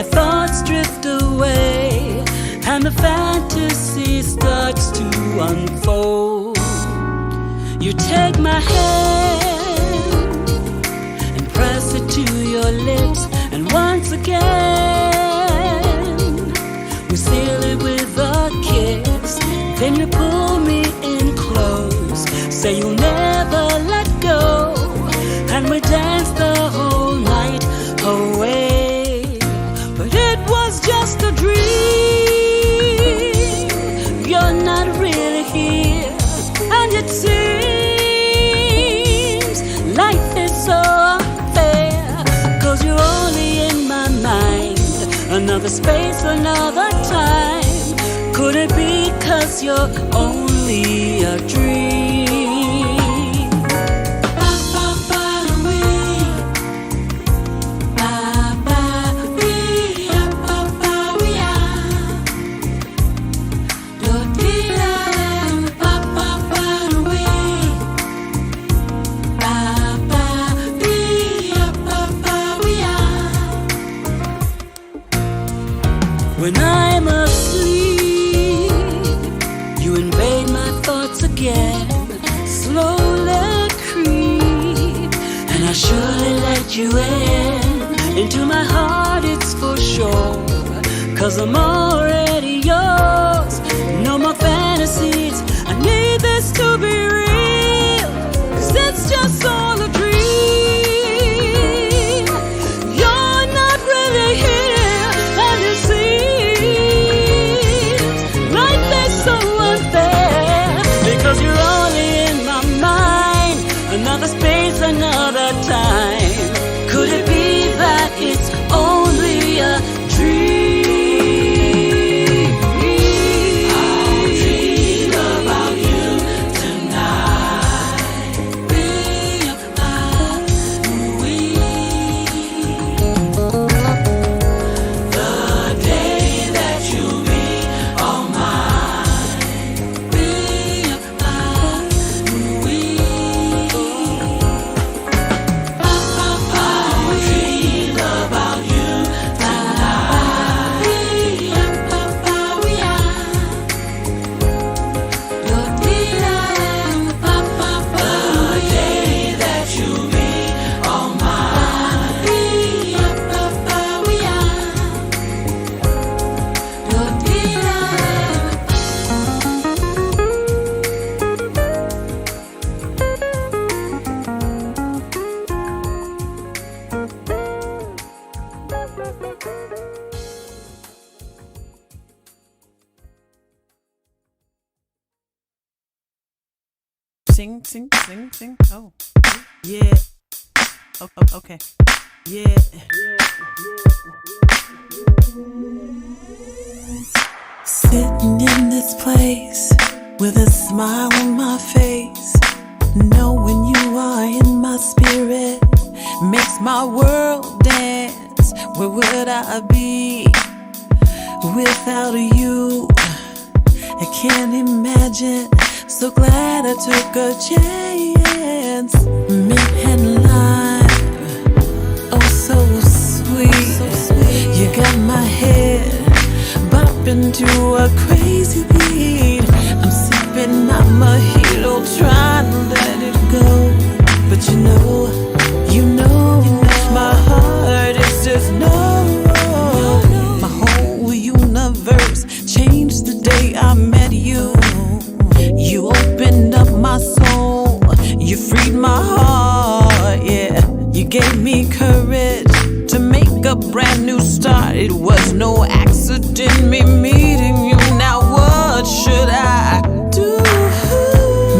my thoughts drift away, and the fantasy starts to unfold. You take my hand and press it to your lips, and once again we seal it with a kiss. Then you pull me in close, say you'll never let go, and we dance the whole night away. But it was just a dream. You're not really here, and it seems life is so unfair, 'cause you're only in my mind. Another space, another time. Could it be 'cause you're only a dream? When I'm asleep, you invade my thoughts again, slowly creep, and I surely let you in. Into my heart it's for sure, 'cause I'm already yours. No more fantasies, I need this to be real, 'cause it's just all a dream. You're not really here, and you see you're only in my mind. Another space, another time. Could it be that it's only a dream? I'll dream about you tonight. Be about we. The day that you'll be all mine. Sing. Oh, yeah. Oh, okay. Yeah. Sitting in this place with a smile on my face, knowing you are in my spirit makes my world dance. Where would I be without you? I can't imagine. So glad I took a chance. Mint and lime, oh so sweet. You got my head bopping to a crazy beat. I'm sipping my mojito, trying to let it go. But you know, my heart is just no. My whole universe changed the day I met you. You opened up my soul, you freed my heart, yeah. You gave me courage to make a brand new start. It was no accident me meeting you. Now what should I do?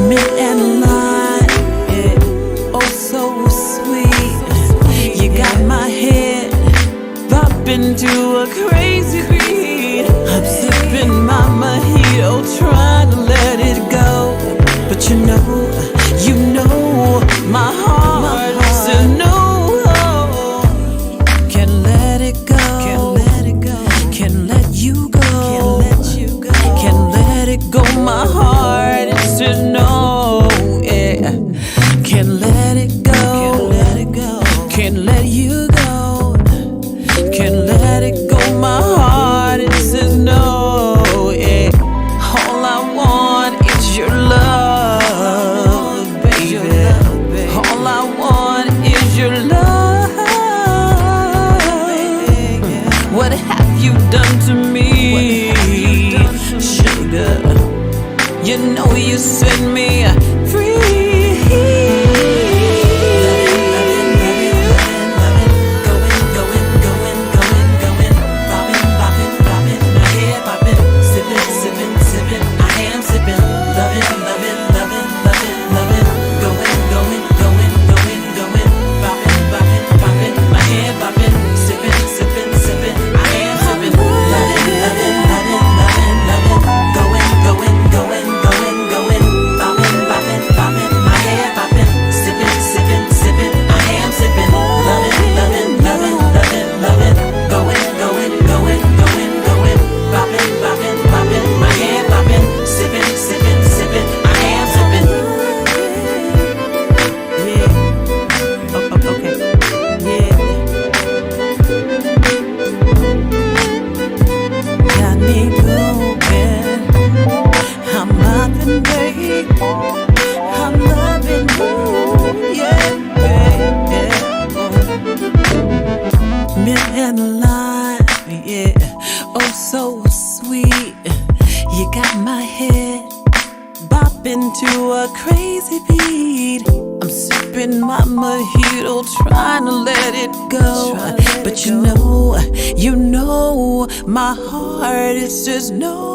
Mint and lime, yeah. Oh so sweet. You got my head bopping to a crazy beat. I'm sipping my mojito, trying to let it go. But you know, my heart says no. Can't let it go. Can't let you go. Can't let it go. My heart says no. Yeah. Can't let it go. Can't let you go. Can't let it go. you set me free. To a crazy beat, I'm sipping my mojito, trying to let it go. But you know, my heart is just no.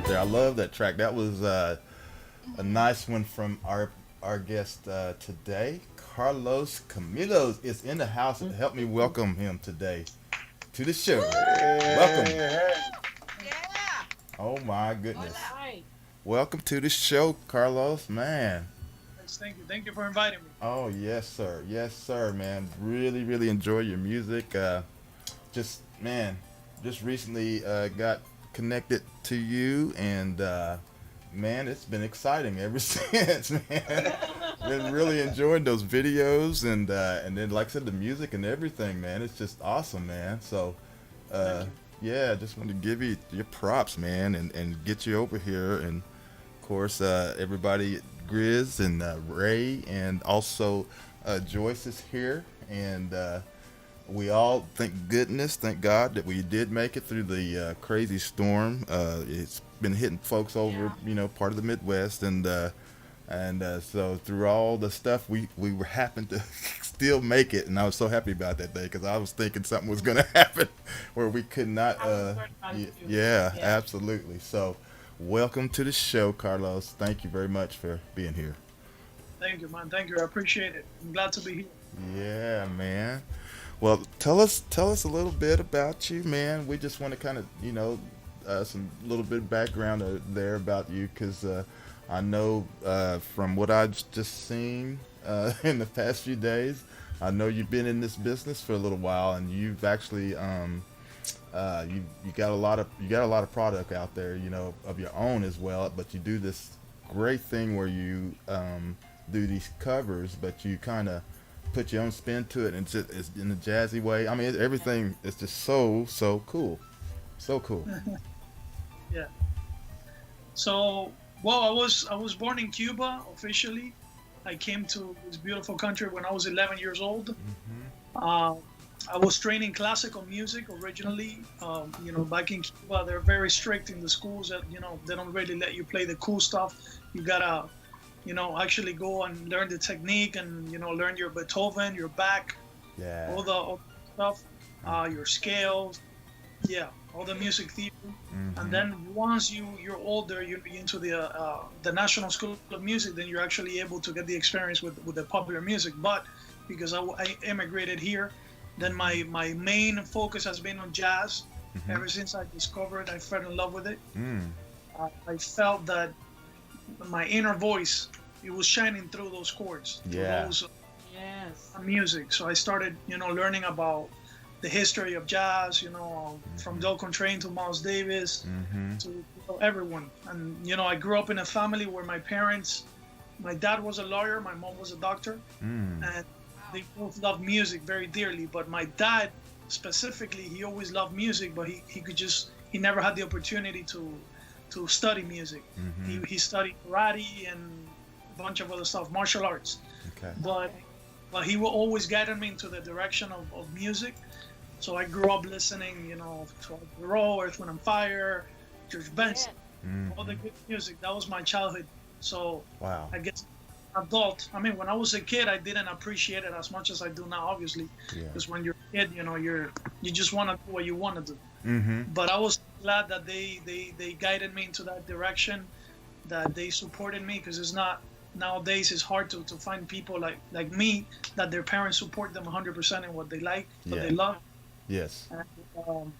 right there. I love that track. That was a nice one from our guest today. Carlos Camilo is in the house. Help me welcome him today to the show. Welcome. Hey, Oh my All goodness. right. Welcome to the show, Carlos. Man. yes, thank you. Thank you for inviting me. Oh yes, sir. Yes, sir, man. Really, really enjoy your music. Just man, just recently got connected to you, and man, it's been exciting ever since, man. Been really enjoying those videos, and then like I said, the music and everything, man. It's just awesome, man. So, Thank uh, you. yeah, just want to give you your props, man, and get you over here, and of course, everybody, Grizz and Ray, and also Joyce is here, and we all thank God that we did make it through the crazy storm. It's been hitting folks over, Yeah. part of the Midwest, and so through all the stuff, we were happened to still make it, and I was so happy about that day because I was thinking something was going to happen where we could not. I was working on it too. Yeah, Yeah. absolutely. So, welcome to the show, Carlos. Thank you very much for being here. Thank you, man. Thank you. I appreciate it. I'm glad to be here. Yeah, man. Well, tell us a little bit about you, man. We just want to kind of, some little bit of background there about you, because I know from what I've just seen in the past few days, I know you've been in this business for a little while, and you've actually you got a lot of product out there, of your own as well. But you do this great thing where you do these covers, but you kind of put your own spin to it, and it's in a jazzy way. I mean, everything is just so cool, so cool. Yeah. So, well, I was born in Cuba officially. I came to this beautiful country when I was 11 years old. Uh, I was trained in classical music originally. Back in Cuba, they're very strict in the schools that they don't really let you play the cool stuff. You gotta, actually go and learn the technique and learn your Beethoven, your Bach, Yeah. all the stuff, your scales, yeah, all the music theory. And Hmm. then once you're older, you're into the National School of Music. Then you're actually able to get the experience with the popular music. But because I immigrated here, then my main focus has been on jazz. Hmm. Ever since I discovered, I fell in love with it. Mm. I felt that my inner voice, it was shining through those chords, through Yeah. those Yes. music. So I started, learning about the history of jazz, from Mhm. Del Contrain to Miles Davis Hmm. to everyone. And I grew up in a family where my dad was a lawyer, my mom was a doctor, Mm. and they both loved music very dearly. But my dad specifically, he always loved music, but he never had the opportunity to study music. He, Hmm. he studied karate and a bunch of other stuff, martial arts. Okay. But Okay. he will always guide me into the direction of music. So I grew up listening, to Thoreau, Earth, Wind and Fire, George Yes. Benson, all the Hmm. good music. That was my childhood. So Wow. I guess adult. I mean, when I was a kid, I didn't appreciate it as much as I do now, obviously, Yeah. because when you're a kid, you just want to do what you want to do. Hmm. But I was glad that they guided me into that direction, that they supported me, because it's not nowadays it's hard to find people like me that their parents support them 100% in what they like, what Yeah. they love. Yes. And,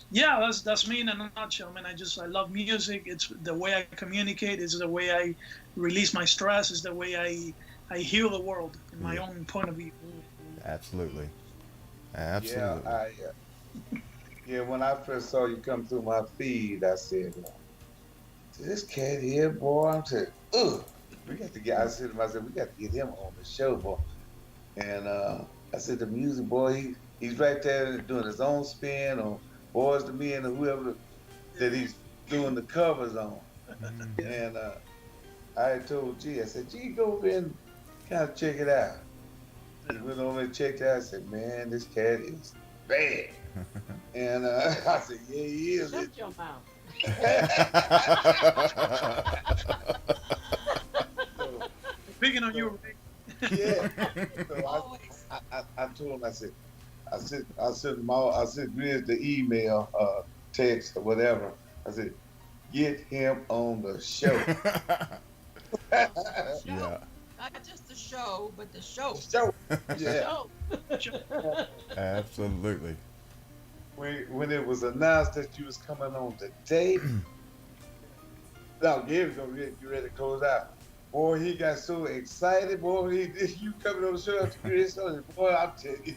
yeah, that's me in a nutshell. I mean, I love music. It's the way I communicate. It's the way I release my stress. It's the way I heal the world in my Yeah. own point of view. Absolutely. Yeah, Absolutely. yeah. When I first saw you come through my feed, I said, "This cat here, boy." I said, "Ugh, we got to get." I said to myself, "We got to get him on the show, boy." And I said, "The music boy, he's right there doing his own spin on Boys to Men or whoever that he's doing the covers on." Hmm. And I had told G, I said, "G, go over and kind of check it out." He went over and checked it out. I said, "Man, this cat is bad." And I said, "Yeah, he is." Shut your mouth. So, Picking on so you, Rick. yeah. So Always. I told him, I sent Grizz the email, text or whatever. I said, Get him on the show. Yeah, Not just the show, but the show. Show. The Yeah. show. absolutely. When it was announced that you was coming on today, now Gabe's gonna get you ready to close out. Boy, he got so excited. Boy, you coming on the show after you so boy, I'm telling you.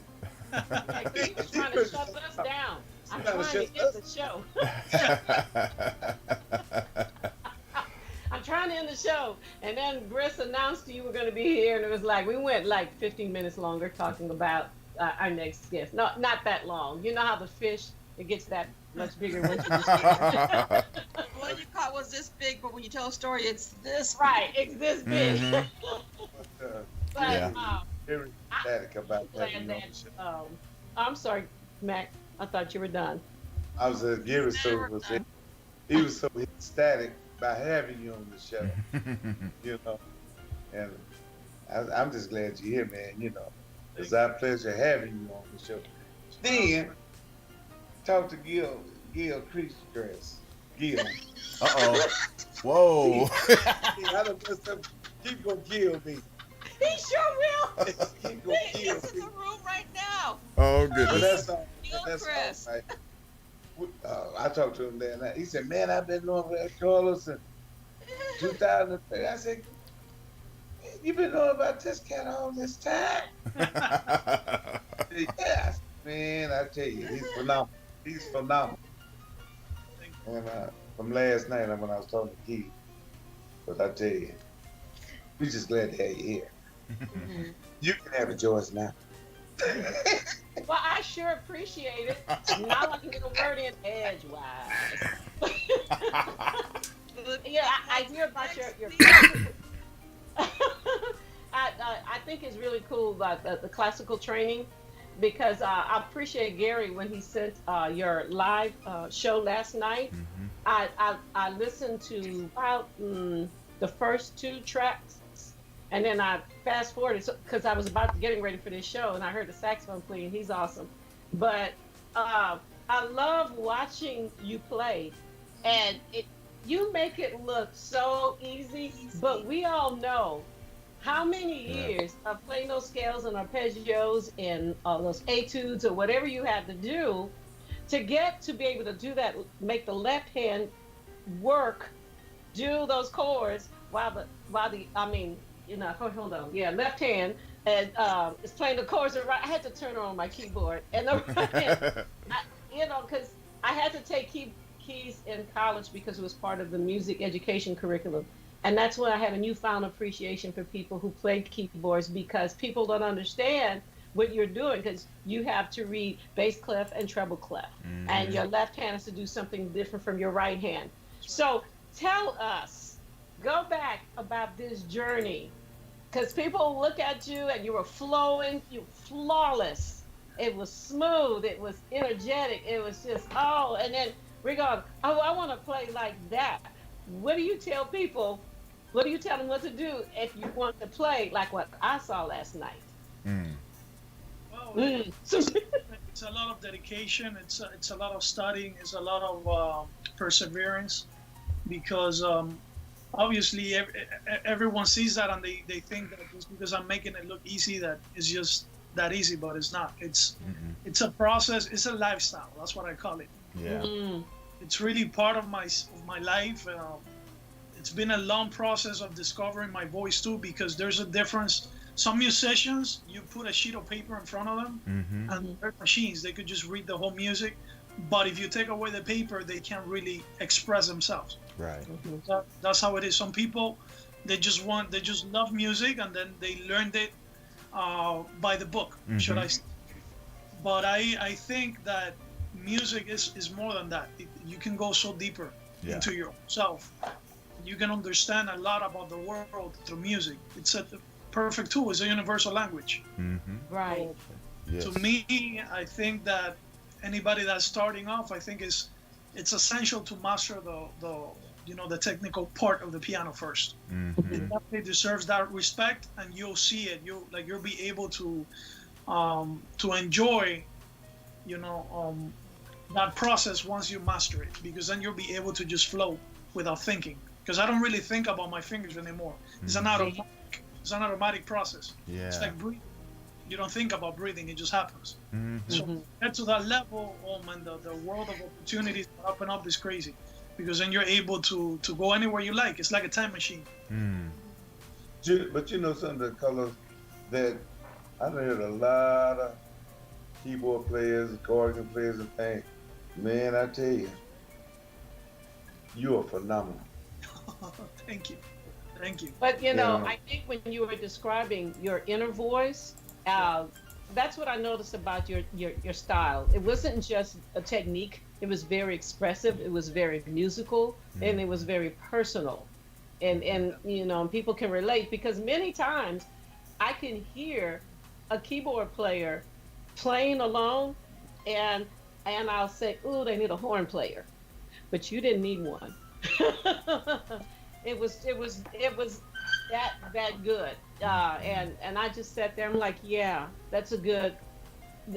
Like, he was trying to shut us down. I'm trying to end the show. I'm trying to end the show. And then Briss announced you were going to be here, and it was like, we went like 15 minutes longer talking about our next guest. No, not that long. You know how the fish, it gets that much bigger once you just What you caught was this big, but when you tell a story, it's this right, it's this big. Mhm. But, Yeah. Very ecstatic about glad having you on that, the show. I'm sorry, Mac. I thought you were done. I was Gary he was so ecstatic by having you on the show, you know. And I'm just glad you're here, man. You know, it's our pleasure having you on the show. Then talk to Gil Creastress. Gil. Uh-oh. Whoa. I don't know something. He's gonna kill me. He sure will. He's gonna kill He's in me. the room right now. Oh, But goodness. that's all. Gil That's Chris. all right. I talked to him there, and he said, "Man, I've been knowing Red Carlos since 2003." I said, "You been knowing about this cat all this time?" He said, "Yeah, man. I tell you, he's phenomenal. He's phenomenal." And from last night when I was talking to Keith, but I tell you, we just glad to have you here. You can have it, Joyce, now. Well, I sure appreciate it. Now I can get a word in edgewise. Yeah, I hear about your I think it's really cool about the classical training, because I appreciate Gary when he sent your live show last night. I listened to about the first 2 tracks, and then I fast forwarded because I was getting ready for this show, and I heard the saxophone playing. He's awesome, but I love watching you play, and you make it look so easy. But we all know how many years of playing those scales and arpeggios and those etudes or whatever you had to do to get to be able to do that, make the left hand work, do those chords while the hold on, left hand and is playing the chords. And right, I had to turn on my keyboard and the right hand, because I had to take keys in college because it was part of the music education curriculum. And that's when I had a newfound appreciation for people who play keyboards, because people don't understand what you're doing, because you have to read bass clef and treble clef, and your left hand has to do something different from your right hand. So tell us, go back about this journey, because people look at you and you were flowing, you flawless. It was smooth, it was energetic, it was just, and then we're going, I want to play like that. What do you tell people? What do you tell them what to do if you want to play like what I saw last night? Well, it's a lot of dedication. It's a lot of studying. It's a lot of perseverance, because obviously everyone sees that and they think that just because I'm making it look easy, that it's just that easy, but it's not. It's a process. It's a lifestyle. That's what I call it. Yeah. It's really part of my life. It's been a long process of discovering my voice too, because there's a difference. Some musicians, you put a sheet of paper in front of them, and they're machines. They could just read the whole music, but if you take away the paper, they can't really express themselves. Right. That's how it is. Some people, they just love music, and then they learned it by the book, should I say. But I think that music is more than that. You can go so deeper into yourself. You can understand a lot about the world through music. It's a perfect tool. It's a universal language. Right. Yes. To me, I think that anybody that's starting off, I think it's essential to master the technical part of the piano first. It definitely deserves that respect, and you'll see it. You'll be able to enjoy, that process once you master it, because then you'll be able to just flow without thinking, because I don't really think about my fingers anymore. It's an automatic process. Yeah. It's like breathing. You don't think about breathing; it just happens. Mhm. So get to that level, oh man, the world of opportunities that open up is crazy, because then you're able to go anywhere you like. It's like a time machine. Mm. But you know some of the colors that I've heard a lot of keyboard players, organ players, and things. Man, I tell you, you are phenomenal. Thank you, thank you. But you know, Yeah. I think when you were describing your inner voice, that's what I noticed about your style. It wasn't just a technique. It was very expressive. It was very musical, and it was very personal. And you know, people can relate because many times I can hear a keyboard player playing alone, and I'll say, "Ooh, they need a horn player," but you didn't need one. It was that good, and I just sat there. I'm like, yeah, that's a good,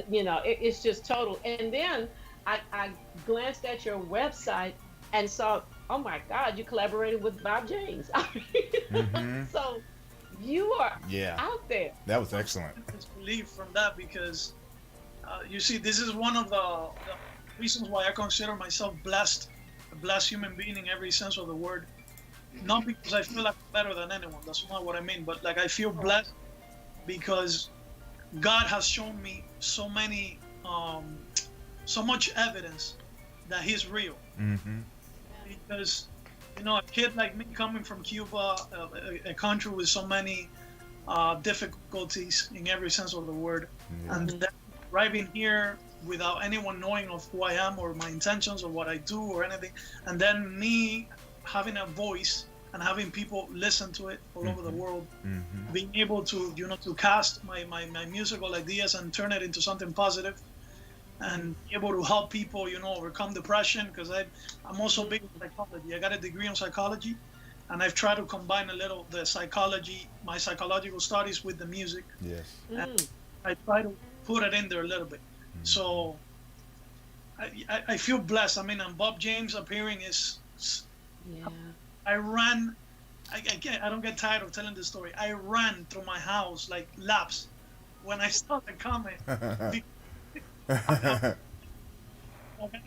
you know, it's just total. And then I glanced at your website and saw, oh my God, you collaborated with Bob James. So you are out there. That was excellent. Believe from that because you see, this is one of the reasons why I consider myself blessed, a blessed human being in every sense of the word. Not because I feel like I'm better than anyone. That's not what I mean. But like I feel blessed because God has shown me so many, so much evidence that He's real. Mm-hmm. Because you know, a kid like me coming from Cuba, a country with so many difficulties in every sense of the word, and then arriving here without anyone knowing of who I am or my intentions or what I do or anything, and then me having a voice and having people listen to it all over the world, being able to, you know, to cast my musical ideas and turn it into something positive, and be able to help people, you know, overcome depression, because I'm also big in psychology. I got a degree in psychology, and I've tried to combine a little the psychology, my psychological studies with the music. Yes. And I try to put it in there a little bit. So I feel blessed. I mean, and Bob James appearing is, I ran, I don't get tired of telling this story. I ran through my house like laps when I saw the comment.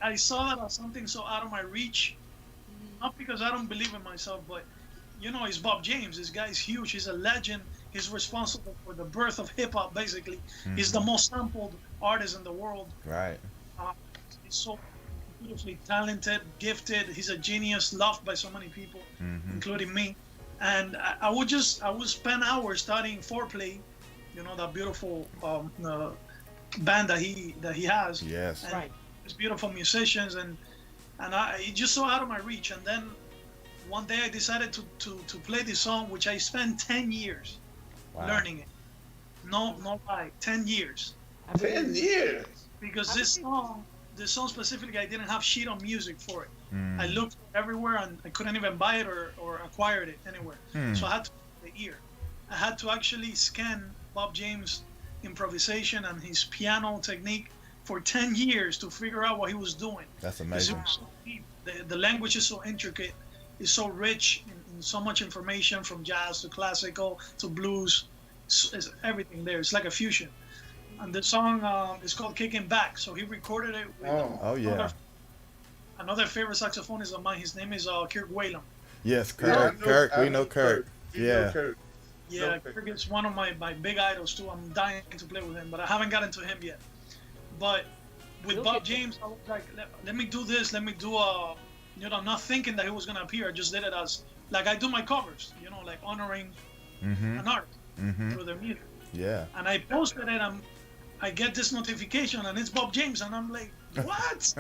I saw that as something so out of my reach, not because I don't believe in myself, but you know, it's Bob James. This guy's huge. He's a legend. He's responsible for the birth of hip hop. Basically, he's the most sampled artist in the world. Right. He's so beautifully talented, gifted. He's a genius, loved by so many people, including me. And I would spend hours studying foreplay. You know, that beautiful band that he has. Yes. And his beautiful musicians, and it just so out of my reach. And then one day I decided to play this song, which I spent 10 years learning it. No lie, 10 years. 10 years. Because this song specifically, I didn't have sheet on music for it. I looked everywhere and I couldn't even buy it or acquire it anywhere. So I had to the ear. I had to actually scan Bob James' improvisation and his piano technique for 10 years to figure out what he was doing. That's amazing. The language is so intricate, it's so rich in so much information, from jazz to classical to blues. It's everything there. It's like a fusion. And the song is called Kicking Back. So he recorded it with another favorite saxophonist of mine. His name is Kirk Whalum. Yes, Kirk. We know Kirk. Yeah. Yeah, Kirk is one of my big idols too. I'm dying to play with him, but I haven't gotten to him yet. But with Bob James, I was like, let me do this. Let me do you know, not thinking that he was gonna appear. I just did it as like I do my covers. You know, like honoring an artist through their music. Yeah. And I posted it. I get this notification, and it's Bob James, and I'm like, what?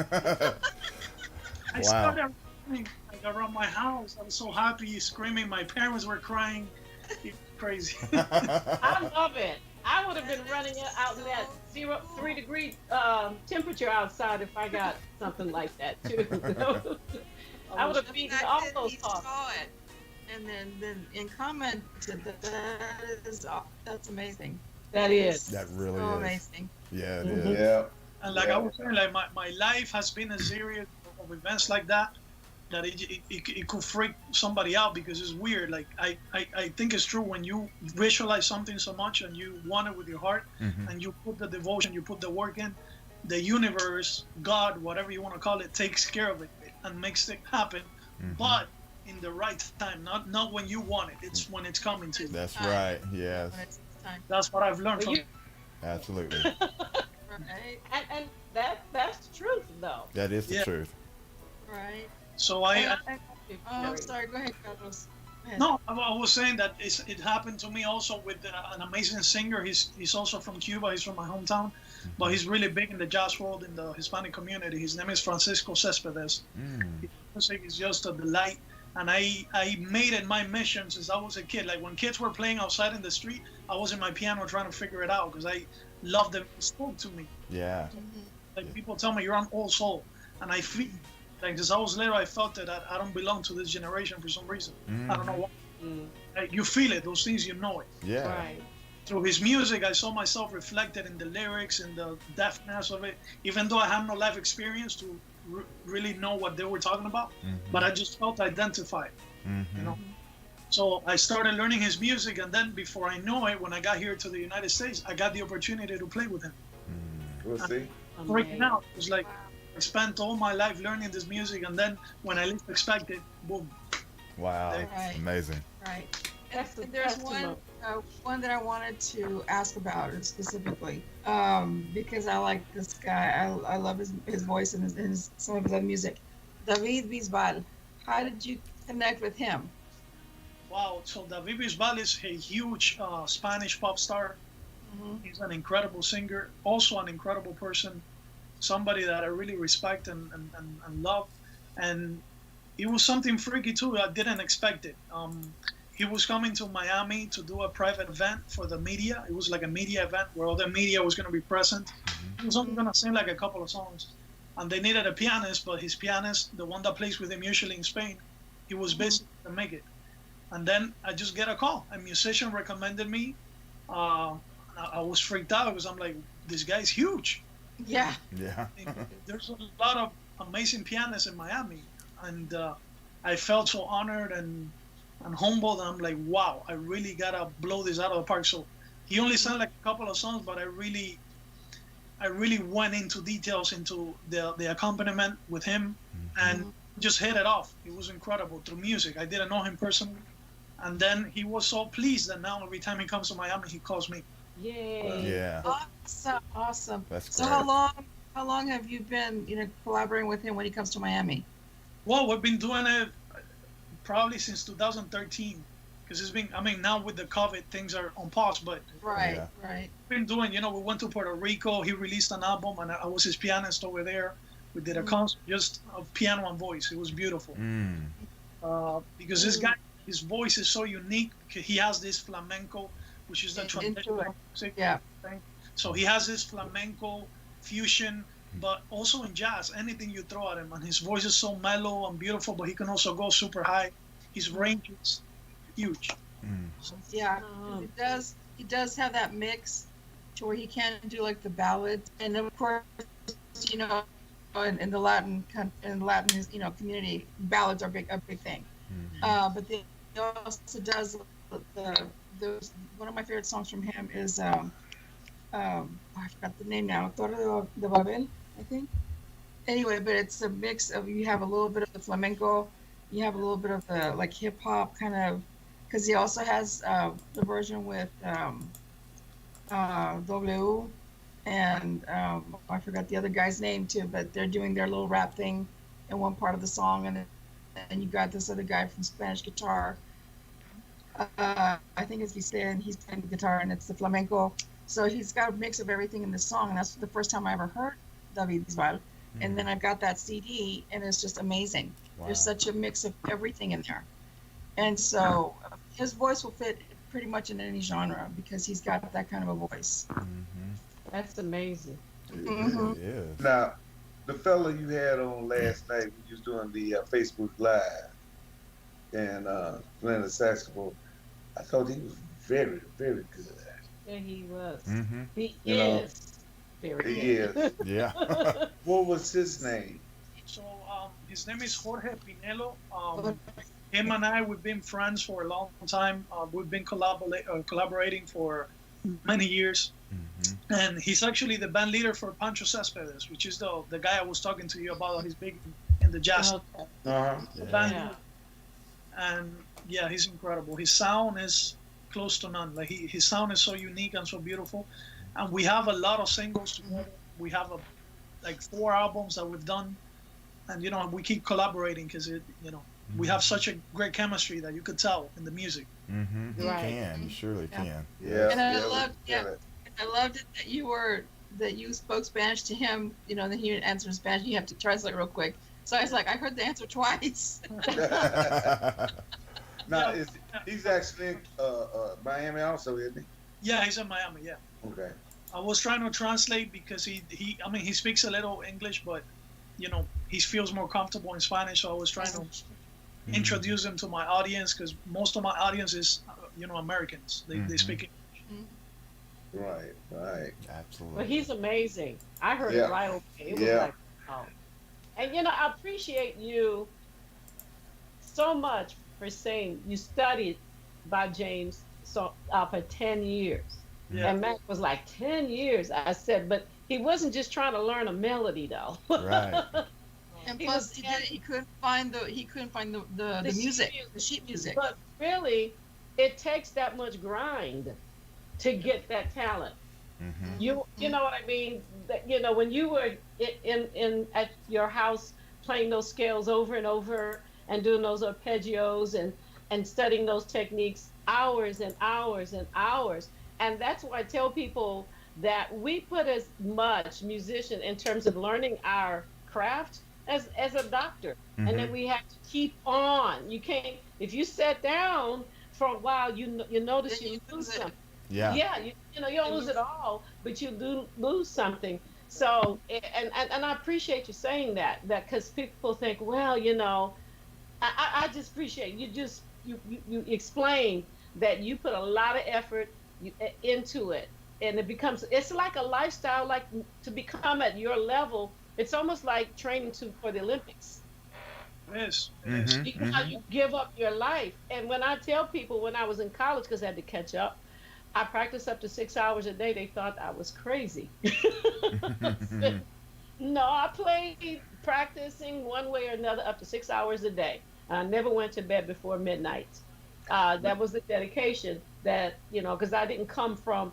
I started running, like, around my house. I was so happy, screaming. My parents were crying. It's crazy. I love it. I would have been running out in that 3-degree temperature outside if I got something like that too. I would have beaten all those talks. Saw it, and then in comment to that's amazing. That is. That really so is. Amazing. Yeah, it is. Yeah. And like I was saying, like my life has been a series of events like that, that it could freak somebody out because it's weird. Like I think it's true when you visualize something so much and you want it with your heart Mm-hmm. and you put the devotion, you put the work in, the universe, God, whatever you want to call it, takes care of it and makes it happen. Mm-hmm. But in the right time, not when you want it. It's when it's coming to you. That's Time. right. Yes. When it's time. That's what I've learned But from. you Absolutely. Right. and that's the truth though. That is the Yeah. truth. Right. So And I Oh, Gary. sorry. Go ahead, Carlos. Go ahead. no, I was saying that it happened to me also with an amazing singer. He's also from Cuba. He's from my hometown, but he's really big in the jazz world in the Hispanic community. His name is Francisco Cespedes. Mm. His music is just a delight, and I made it my mission since I was a kid. Like when kids were playing outside in the street, I was in my piano trying to figure it out because I loved them. It spoke to me. Yeah. Like people tell me you're an old soul, and I feel like since I was little, I felt that I don't belong to this generation for some reason. I don't know why. Mm, Like, you feel it; those things you know it. Yeah. right. Through his music, I saw myself reflected in the lyrics and the deftness of it. Even though I have no life experience to really know what they were talking about, but I just felt identified. Mm-hmm. You know. So I started learning his music, and then before I know it, when I got here to the United States, I got the opportunity to play with him. We'll see. Freaking out. It was like I spent all my life learning this music, and then when I least expected, boom. Wow. Right. Amazing. Right. That's And there's one that I wanted to ask about specifically, because I like this guy. I love his voice and some of his other music. David Bisbal. How did you connect with him? Wow. So David Bisbal is a huge Spanish pop star. He's an incredible singer, also an incredible person, somebody that I really respect and love. And it was something freaky too. I didn't expect it. He was coming to Miami to do a private event for the media. It was like a media event where all the media was going to be present. He was only going to sing like a couple of songs. And they needed a pianist, but his pianist, the one that plays with him usually in Spain, he was busy to make it. And then I just get a call. A musician recommended me. I was freaked out because I'm like, this guy's huge. Yeah. Yeah. There's a lot of amazing pianists in Miami, and I felt so honored and humbled. And I'm like, wow, I really gotta blow this out of the park. So he only sang like a couple of songs, but I really went into details into the accompaniment with him, and just hit it off. It was incredible through music. I didn't know him personally, and then he was so pleased that now every time he comes to Miami, he calls me. Yay. Yeah. Awesome. That's So great. how long have you been, collaborating with him when he comes to Miami? Well, we've been doing it probably since 2013, because it's been. I mean, now with the COVID, things are on pause, but Right. Yeah. Right. we've been doing. We went to Puerto Rico. He released an album, and I was his pianist over there. We did a concert just of piano and voice. It was beautiful. Because this guy, his voice is so unique. He has this flamenco, which is the Into traditional it. music. Yeah. Thing. So he has this flamenco fusion, but also in jazz, anything you throw at him. And his voice is so mellow and beautiful, but he can also go super high. His range is huge. Yeah. He does have that mix to where he can do like the ballads, and of course, in the Latin community, ballads are a big thing. But he also does one of my favorite songs from him is I forgot the name now, Torre de Babel, I think. Anyway, but it's a mix of, you have a little bit of the flamenco, you have a little bit of the like hip hop kind of, because he also has the version with W, and I forgot the other guy's name too, but they're doing their little rap thing in one part of the song, and then you got this other guy from Spanish guitar. I think it's Vicente, he's playing the guitar, and it's the flamenco. So he's got a mix of everything in the song, and that's the first time I ever heard David Bisbal. And then I got that CD, and it's just amazing. Wow. There's such a mix of everything in there. And so his voice will fit pretty much in any genre because he's got that kind of a voice. That's amazing. It really is. Now, the fella you had on last night, when you was doing the Facebook Live and playing the saxophone, I thought he was very, very good. Yeah, he was. He You know, is very He good. is. Yeah. What was his name? So His name is Jorge Pinelo. Him and I, we've been friends for a long time. We've been collaborating for many years. And he's actually the band leader for Pancho Cespedes, which is the guy I was talking to you about. He's big in the jazz band. Yeah. And yeah, he's incredible. His sound is close to none. Like his sound is so unique and so beautiful. And we have a lot of singles together. We have like 4 albums that we've done, and we keep collaborating because we have such a great chemistry that you could tell in the music. You Right. can. You surely can. Yeah. And I yeah, we loved, feel it. I loved it that you spoke Spanish to him. Then he would answer in Spanish. You have to translate real quick. So I was like, I heard the answer twice. Now, he's actually in Miami also, isn't he? Yeah, he's in Miami. Yeah, Okay. I was trying to translate because he speaks a little English, but he feels more comfortable in Spanish. So I was trying to introduce him to my audience because most of my audience is Americans. They speak Right. Absolutely. But he's amazing. I heard Yeah. it right away. It was Yeah. like, oh. And I appreciate you so much for saying you studied by James for 10 years. Yeah. And Mac was like, 10 years. I said, but he wasn't just trying to learn a melody though. Right. And He plus, was- he couldn't find the music, the sheet music. But really, it takes that much grind to get that talent. You know what I mean? That, when you were in at your house playing those scales over and over and doing those arpeggios and studying those techniques hours and hours and hours. And that's why I tell people that we put as much musician in terms of learning our craft as a doctor. And then we have to keep on. You can't, if you sit down for a while, you notice Then you you lose lose it. something. Yeah. Yeah, you don't lose it all, but you do lose something. So, and I appreciate you saying that because people think, well, I just appreciate you explain that you put a lot of effort into it, and it's like a lifestyle, like to become at your level. It's almost like training for the Olympics. Yes. You give up your life. And when I tell people when I was in college, because I had to catch up, I practiced up to 6 hours a day. They thought I was crazy. No, I played practicing one way or another up to 6 hours a day. I never went to bed before midnight. That was the dedication that, because I didn't come from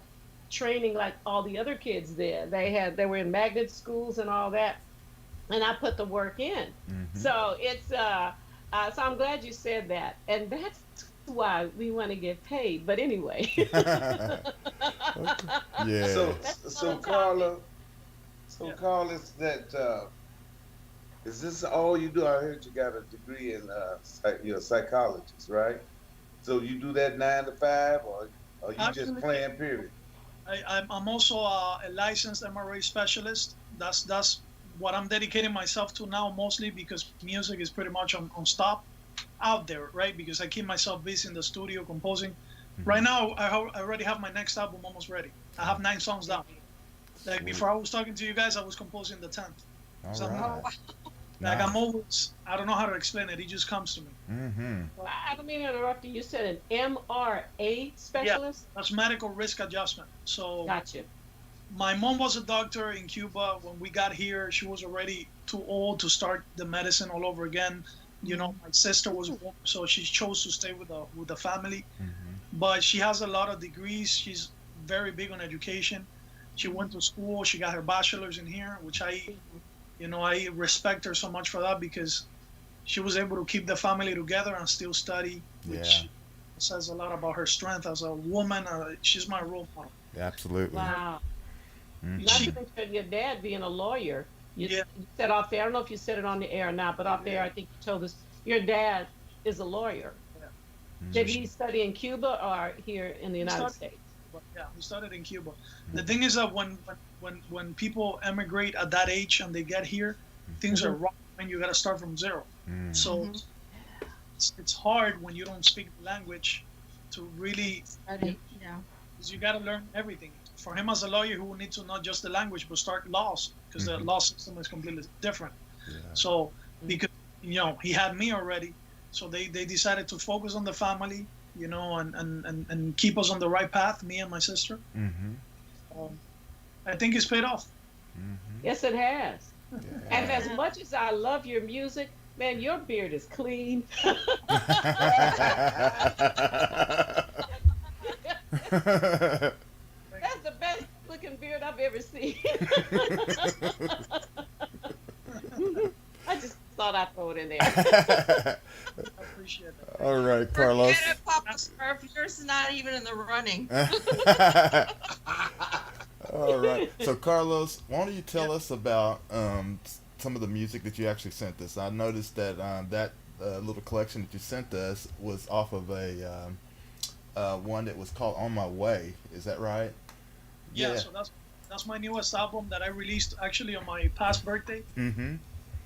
training like all the other kids did. They were in magnet schools and all that. And I put the work in. So it's, so I'm glad you said that. And that's why we want to get paid. But anyway. Yeah. So Carla, Carla, is this all you do? I heard you got a degree in you're a psychologist, right? So you do that 9 to 5, or you just Actually, playing period? I'm also a licensed MRA specialist. That's what I'm dedicating myself to now, mostly because music is pretty much on stop out there, right? Because I keep myself busy in the studio composing. Right now, I already have my next album almost ready. I have 9 songs down. Like before I was talking to you guys, I was composing the 10th. All So right. like I'm always, I don't know how to explain it. It just comes to me. I don't mean to interrupt you. You said an MRA specialist? That's medical risk adjustment. So Gotcha. my mom was a doctor in Cuba. When we got here, she was already too old to start the medicine all over again. My sister was born, so she chose to stay with the family. But she has a lot of degrees. She's very big on education. She went to school. She got her bachelor's in here, which I respect her so much for that because she was able to keep the family together and still study, which says a lot about her strength as a woman. She's my role model. Absolutely. Wow. Not to mention your dad being a lawyer. You said off there, I don't know if you said it on the air or not, but off there, I think you told us your dad is a lawyer. Did he study in Cuba or here in the United States? Yeah, he started in Cuba. The thing is that when people emigrate at that age and they get here, things are wrong and you got to start from zero. So it's hard when you don't speak the language to really, because you got to learn everything. For him as a lawyer, he will need to not just the language, but start laws, because the law system is completely different. So because he had me already. So they decided to focus on the family, and keep us on the right path, me and my sister. I think it's paid off. Yes, it has. Yeah. And as much as I love your music, man, your beard is clean. That's the best looking beard I've ever seen. I just thought I'd throw it in there. I appreciate that. All right, Carlos. Forget it, Papa Smurf. Yours is not even in the running. All right. So, Carlos, why don't you tell us about some of the music that you actually sent us? I noticed that that little collection that you sent us was off of a one that was called "On My Way." Is that right? Yeah. So that's my newest album that I released actually on my past birthday,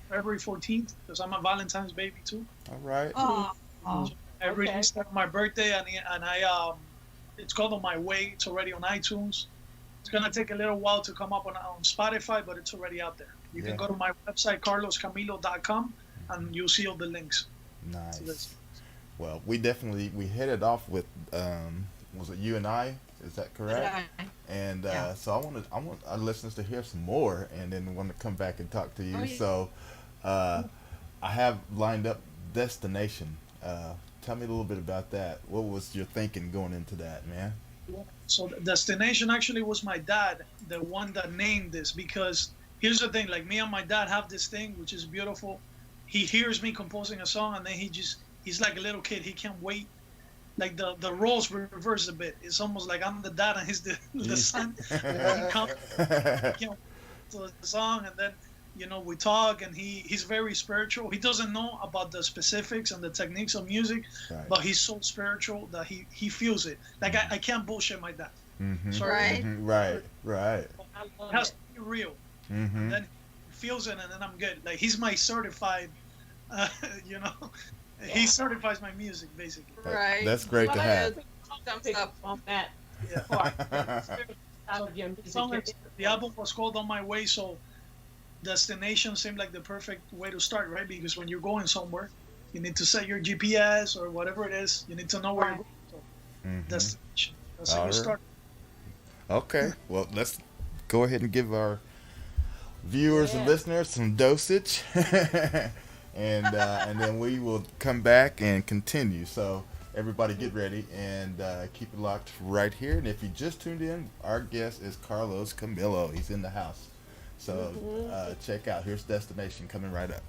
February 14th, because I'm a Valentine's baby too. All right. Oh, I released it on my birthday, and I it's called "On My Way." It's already on iTunes. It's gonna take a little while to come up on Spotify, but it's already out there. You can go to my website, carloscamilo.com, and you'll see all the links. Nice. Well, we headed off with was it You and I? Is that correct? And so I want our listeners to hear some more, and then want to come back and talk to you. So I have lined up Destination. Tell me a little bit about that. What was your thinking going into that, man? So Destination actually was my dad, the one that named this, because here's the thing, like me and my dad have this thing, which is beautiful. He hears me composing a song, and then he's like a little kid. He can't wait. Like the roles reverse a bit. It's almost like I'm the dad and he's the son. He can't wait to the song, and then we talk, and he's very spiritual. He doesn't know about the specifics and the techniques of music, but he's so spiritual that he feels it. Like I can't bullshit my dad. Sorry. Right. It has to be real. And then he feels it, and then I'm good. Like he's my certified, he certifies my music basically. right. That's great to have. Thumbs up on that. The album was called "On My Way," so Destination seemed like the perfect way to start, right? Because when you're going somewhere, you need to set your GPS or whatever it is. You need to know where you're going. So Destination. That's how you start. Okay. Well, let's go ahead and give our viewers and listeners some dosage, and then we will come back and continue. So everybody get ready and keep it locked right here. And if you just tuned in, our guest is Carlos Camilo. He's in the house. So check out. Here's Destination coming right up.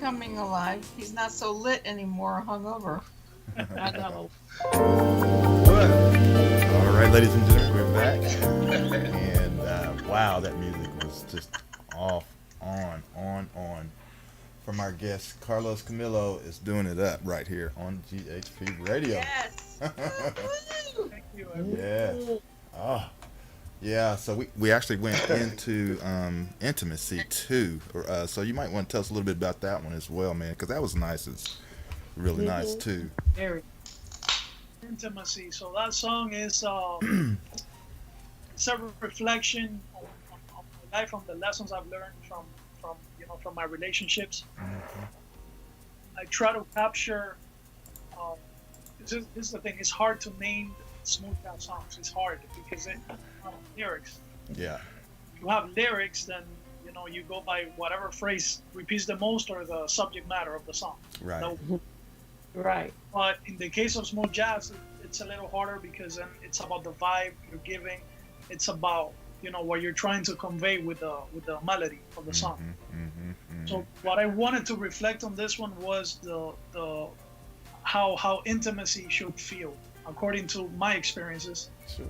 coming alive. He's not so lit anymore, hungover. I know. But All right, ladies and gentlemen, we're back. And wow, that music was just off, on. From our guest, Carlos Camilo is doing it up right here on GHP Radio. Yes. Thank you. Yes. Oh, yeah. So we actually went into intimacy too. So you might want to tell us a little bit about that one as well, man, because that was nice. It's really nice too. Very. Intimacy. So that song is it's a reflection on my life, on the lessons I've learned from my relationships. I try to capture. This is the thing. It's hard to name smooth jazz songs. It's hard because it lyrics. Yeah. If you have lyrics, then you go by whatever phrase repeats the most or the subject matter of the song. Right. No, Right. but in the case of smooth jazz, it's a little harder because then it's about the vibe you're giving. It's about what you're trying to convey with the melody of the song. So what I wanted to reflect on this one was the how intimacy should feel according to my experiences. Sure.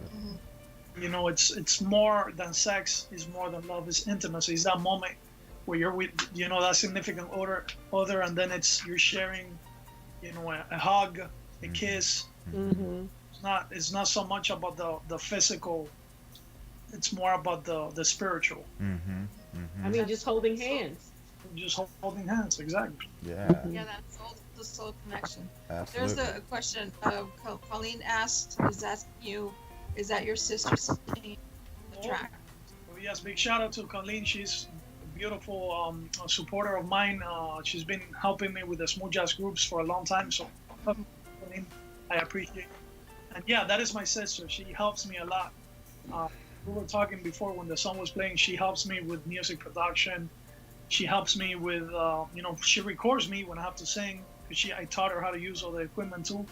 It's more than sex. It's more than love. It's intimacy. It's that moment where you're with that significant other, and then you're sharing a hug, a kiss. Mm-hmm. It's not so much about the physical. It's more about the spiritual. I mean, just holding hands. Just holding hands, exactly. Yeah. Yeah, that's the soul connection. Absolutely. There's a question. Colleen asked, is that your sister singing the track? Well, yes, big shout out to Colleen. She's a beautiful supporter of mine. She's been helping me with the smooth jazz groups for a long time. So, Colleen, I appreciate it. And yeah, that is my sister. She helps me a lot. We were talking before when the song was playing. She helps me with music production. She helps me with, she records me when I have to sing. I taught her how to use all the equipment too.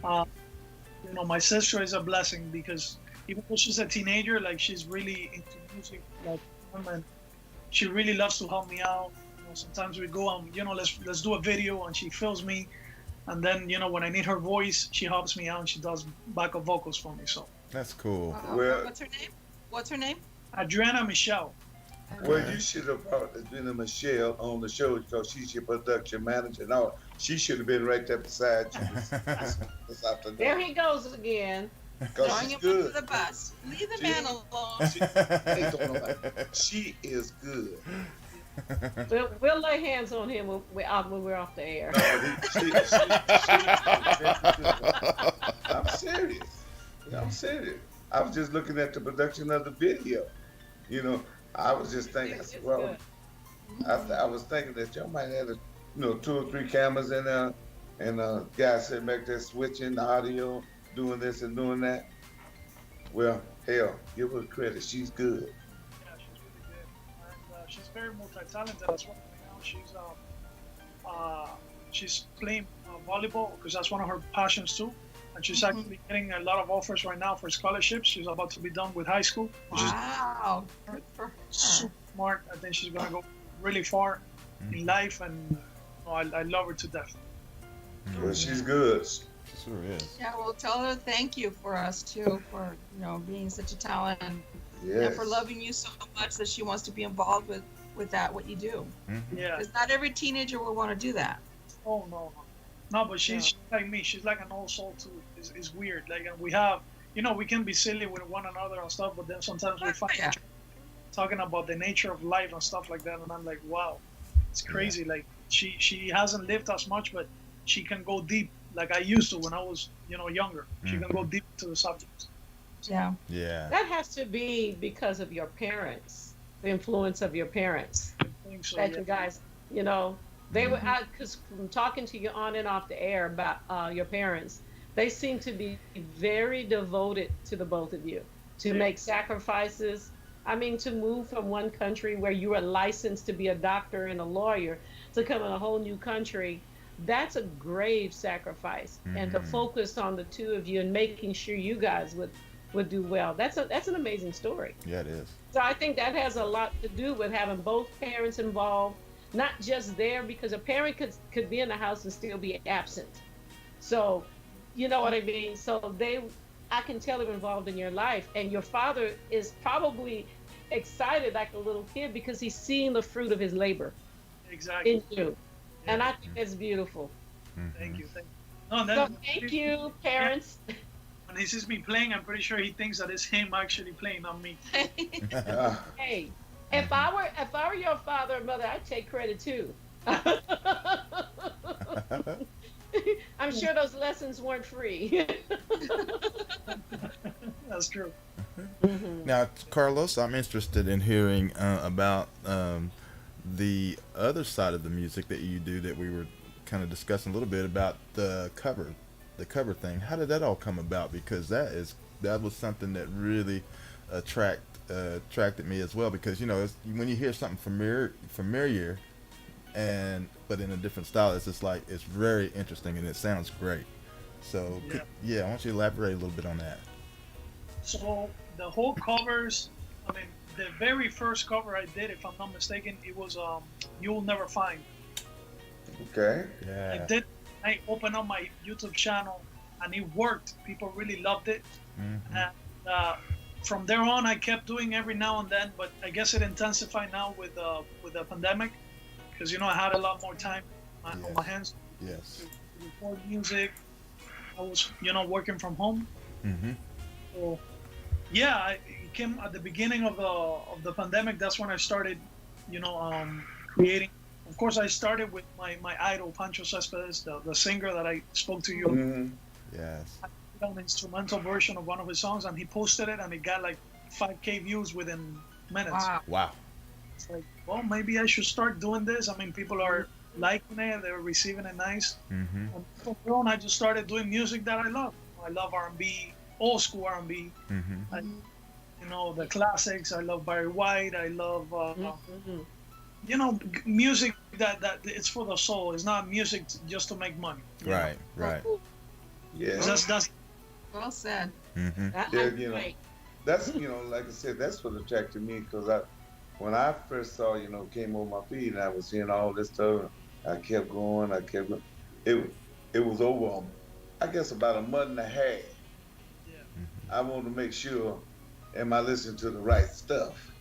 My sister is a blessing because even though she's a teenager, like she's really into music, like, and she really loves to help me out. Sometimes we go and let's do a video, and she fills me, and then when I need her voice, she helps me out and she does backup vocals for me. So That's cool. Well- What's her name? Adriana Michelle. Well, you should have brought Adriana Michelle on the show because she's your production manager. No, she should have been right there beside you this afternoon. There he goes again. Because Throwing she's him under good. the bus. Leave the She- man alone. Ain't talking about- She is good. We'll lay hands on him when we're off the air. I'm serious. I'm serious. I was just looking at the production of the video. I was just thinking, I said, well, I was thinking that y'all might have, 2 or 3 cameras in there, and guys sitting back there switching the audio, doing this and doing that. Well, hell, give her credit. She's good. Yeah, she's really good, and she's very multi-talented as well. She's playing volleyball because that's one of her passions too, and she's actually getting a lot of offers right now for scholarships. She's about to be done with high school, which is Wow. Good for her. super smart. I think she's gonna go really far in life, and I love her to death. Well, she's good. She sure is. Yeah, well, tell her thank you for us too, for being such a talent and Yes. for loving you so much that she wants to be involved with what you do. Yeah. Because not every teenager will want to do that. Oh no, but she's like me. She's like an old soul too. It's weird. Like, and we have, we can be silly with one another and stuff, but then sometimes we find Yeah. talking about the nature of life and stuff like that, and I'm like, wow, it's crazy. Like she hasn't lived as much, but she can go deep like I used to when I was, younger. She can go deep to the subject. Yeah. Yeah. That has to be because of your parents, the influence of your parents. I think so. That Yeah. you guys, they were, because from talking to you on and off the air about your parents, they seem to be very devoted to the both of you, to make sacrifices. I mean, to move from one country where you are licensed to be a doctor and a lawyer to come in a whole new country, that's a grave sacrifice. And to focus on the two of you and making sure you guys would do well. That's an amazing story. Yeah, it is. So I think that has a lot to do with having both parents involved, not just there, because a parent could be in the house and still be absent. So, you know what I mean? So I can tell they're involved in your life, and your father is probably excited like a little kid because he's seeing the fruit of his labor Exactly. in you. And Yeah. I think that's beautiful. Thank you. Thank you. No, So then thank you, parents. when he sees me playing, I'm pretty sure he thinks that it's him actually playing, not me. Hey, if I were your father or mother, I'd take credit too. I'm sure those lessons weren't free. That's true. Now, Carlos, I'm interested in hearing about the other side of the music that you do that we were kind of discussing a little bit about the cover thing. How did that all come about? Because that was something that really attracted me as well. Because when you hear something familiar, but in a different style, it's just like it's very interesting and it sounds great. So I want you to elaborate a little bit on that. So the whole covers, I mean, the very first cover I did, if I'm not mistaken, it was "You'll Never Find." Okay. Yeah. I opened up my YouTube channel, and it worked. People really loved it, and from there on, I kept doing every now and then. But I guess it intensified now with the pandemic, because I had a lot more time on my hands Yes. to record music. I was working from home. Mm-hmm. So, it came at the beginning of the pandemic. That's when I started, creating. Of course, I started with my idol, Pancho Cespedes, the singer that I spoke to you. Mm-hmm. Yes. I did an instrumental version of one of his songs, and he posted it, and it got like 5K views within minutes. Wow. It's like, well, maybe I should start doing this. I mean, people are liking it; they're receiving it nice. Mm-hmm. And from there on, I just started doing music that I love. I love R&B, old school R&B. Mm-hmm. The classics. I love Barry White. I love, music that it's for the soul. It's not music just to make money. Right. Right. Yeah. That's Well said. Mm-hmm. Yeah, that's like I said, that's what attracted me, because when I first saw came on my feed and I was seeing all this stuff, I kept going. It was over. I guess about a month and a half. I wanted to make sure, am I listening to the right stuff?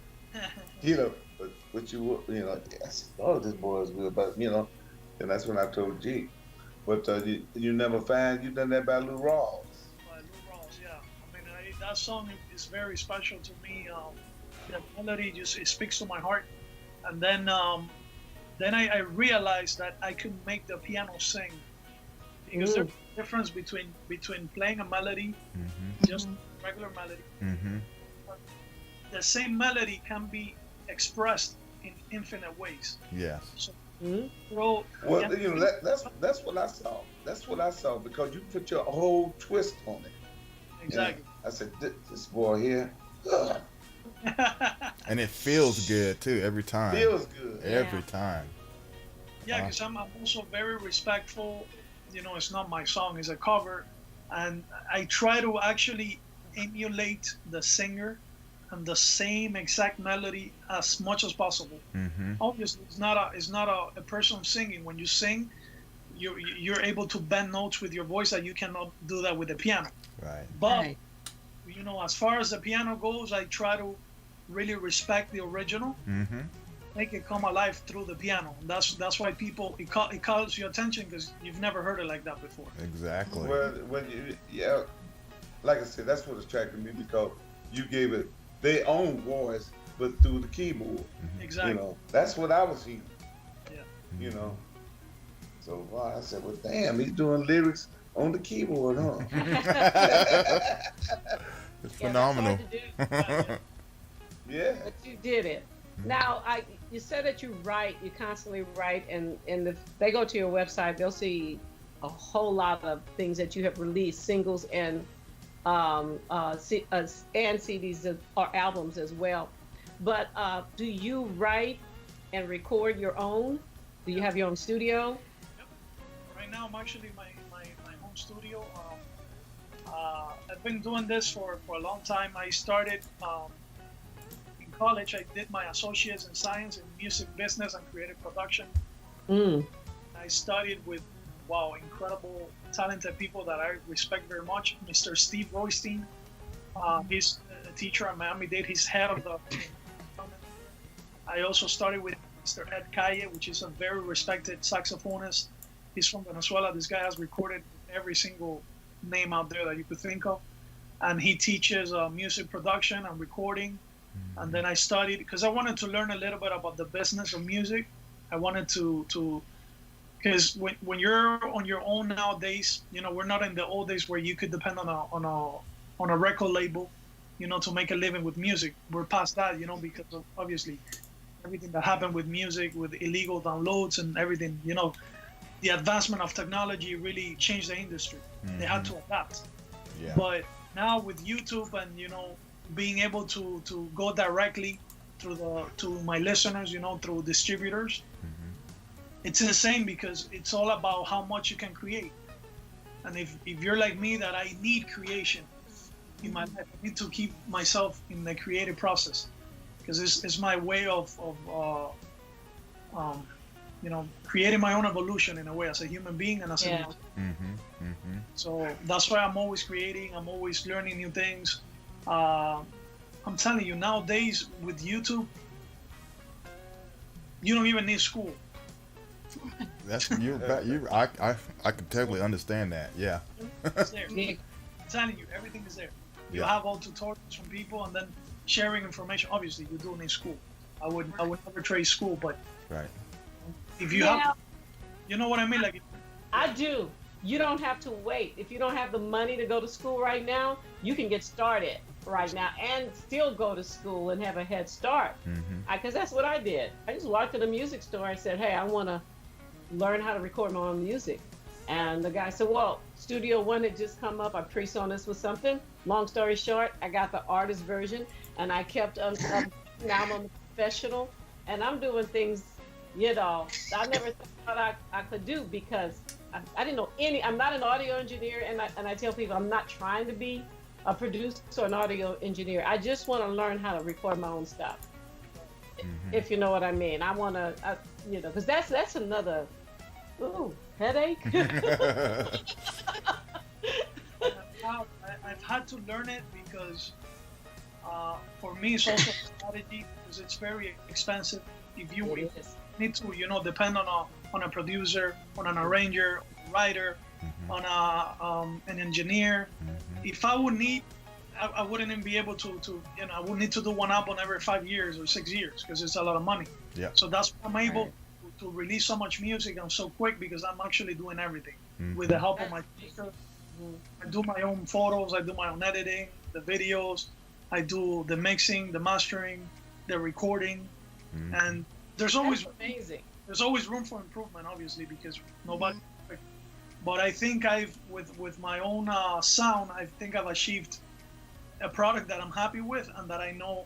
But what I said, oh, this boy is good, but and that's when I told G. But you never find you done that by Lou Rawls. by Lou Rawls. Yeah, I mean that song is very special to me. The melody it speaks to my heart, and then I realized that I could make the piano sing, because there's a difference between playing a melody, just regular melody. Mm-hmm. The same melody can be expressed in infinite ways. Yes. So, Well, that's what I saw. That's what I saw, because you put your whole twist on it. exactly. I said, this boy here And it feels good too every time. feels good. Every time. Yeah, because I'm also very respectful. It's not my song; it's a cover, and I try to actually emulate the singer and the same exact melody as much as possible. Mm-hmm. Obviously, it's not a person singing. When you sing, you're able to bend notes with your voice that you cannot do that with the piano. Right. But as far as the piano goes, I try to really respect the original. Mm-hmm. Make it come alive through the piano. That's why people it calls your attention, because you've never heard it like that before. Exactly. Well, like I said, that's what attracted me, because you gave it their own voice, but through the keyboard. Exactly. That's what I was hearing. Yeah. So I said, well, damn, he's doing lyrics on the keyboard, huh? It's phenomenal. That's hard to do, Yeah. but you did it. Now, you said that you constantly write, and if they go to your website, they'll see a whole lot of things that you have released, singles and CDs or albums as well. But do you write and record your own? Do you have your own studio? Yep. Right now, I'm actually my home studio. I've been doing this for a long time. I started in college, I did my associates in science in music business and creative production. Mm. I studied with, wow, incredible, talented people that I respect very much. Mr. Steve Roystein, he's a teacher at Miami-Dade. He's head of the. I also studied with Mr. Ed Calle, which is a very respected saxophonist. He's from Venezuela. This guy has recorded every single name out there that you could think of. And he teaches music production and recording. And then I studied, because I wanted to learn a little bit about the business of music. I wanted to because when you're on your own nowadays, you know, we're not in the old days where you could depend on a record label, you know, to make a living with music. We're past that, you know, because of obviously everything that happened with music, with illegal downloads and everything, you know, the advancement of technology really changed the industry. They had to adapt. Yeah. But now with YouTube and, you know, being able to go directly to my listeners, you know, through distributors, it's insane because it's all about how much you can create. And if you're like me, that I need creation in my life, I need to keep myself in the creative process, because it's my way of you know, creating my own evolution in a way as a human being and as a so that's why I'm always creating. I'm always learning new things. I'm telling you, nowadays with YouTube, you don't even need school. That's I could totally understand that. Yeah. It's there. I'm telling you, everything is there. You have all tutorials from people, and then sharing information. Obviously, you do need school. I would never trade school, but Right. if you have, you know what I mean, like. I do. You don't have to wait. If you don't have the money to go to school right now, you can get started right now and still go to school and have a head start. Because that's what I did. I just walked in a music store and said, hey, I want to learn how to record my own music. And the guy said, well, Studio One had just come up. I pre-sonus with something. Long story short, I got the artist version, and I kept now I'm a professional, and I'm doing things, you know, I never thought I could do, because I didn't know I'm not an audio engineer, and I tell people I'm not trying to be a producer or an audio engineer. I just want to learn how to record my own stuff. If you know what I mean. I want to, you know, because that's another, headache. I've had to learn it because for me it's also a strategy, because it's very expensive. If you need to, you know, depend on a producer, on an arranger, a writer, on an engineer. If I would need, I wouldn't even be able to, you know, I would need to do one album every 5 years or 6 years, because it's a lot of money. Yeah. So that's why I'm able to release so much music and so quick, because I'm actually doing everything with the help of my teacher. I do my own photos, I do my own editing, the videos, I do the mixing, the mastering, the recording, and there's always amazing. There's always room for improvement, obviously, because nobody. But I think with my own sound, I think I've achieved a product that I'm happy with, and that I know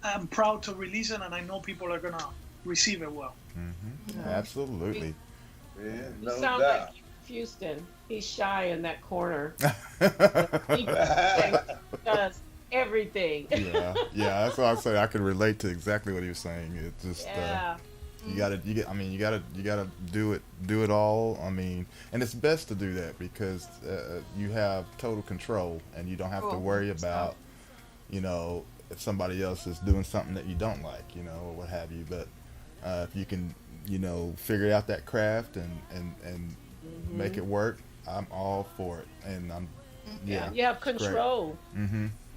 I'm proud to release it, and I know people are gonna receive it well. Absolutely. Yeah, You no sound doubt. like Houston. He's shy in that corner. He does everything. Yeah, that's why I say I can relate to exactly what he was saying. It's just you gotta do it all. I mean, and it's best to do that, because you have total control, and you don't have to worry about, you know, if somebody else is doing something that you don't like, you know, or what have you. But if you can, you know, figure out that craft and make it work, I'm all for it. And You have control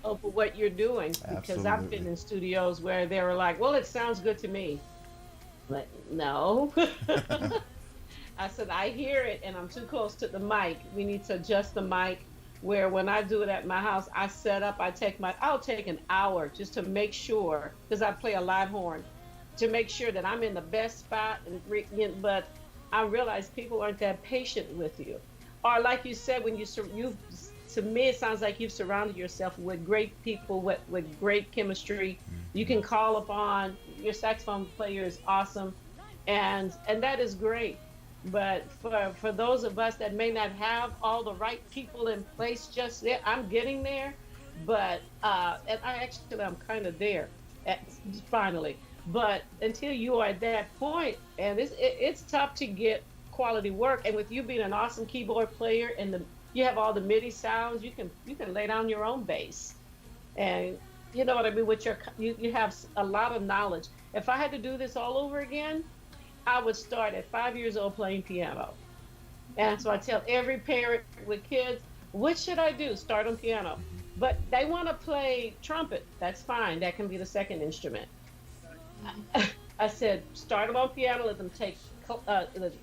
over what you're doing, because I've been Absolutely. in studios where they were like, well, it sounds good to me. But no. I said, I hear it and I'm too close to the mic. We need to adjust the mic. Where when I do it at my house, I set up, I'll take an hour just to make sure, because I play a live horn, to make sure that I'm in the best spot. But I realize people aren't that patient with you. Or like you said, when to me, it sounds like you've surrounded yourself with great people, with great chemistry. You can call upon, your saxophone player is awesome, and that is great. But for those of us that may not have all the right people in place just there, I'm getting there, but and I'm kind of there. at, finally. But until you are at that point, and it's tough to get quality work. And with you being an awesome keyboard player and you have all the MIDI sounds, you can lay down your own bass, and you know what I mean. With you have a lot of knowledge. If I had to do this all over again, I would start at 5 years old playing piano. And so I tell every parent with kids, what should I do? Start on piano. But they want to play trumpet. That's fine. That can be the second instrument. I said, start them on piano, let them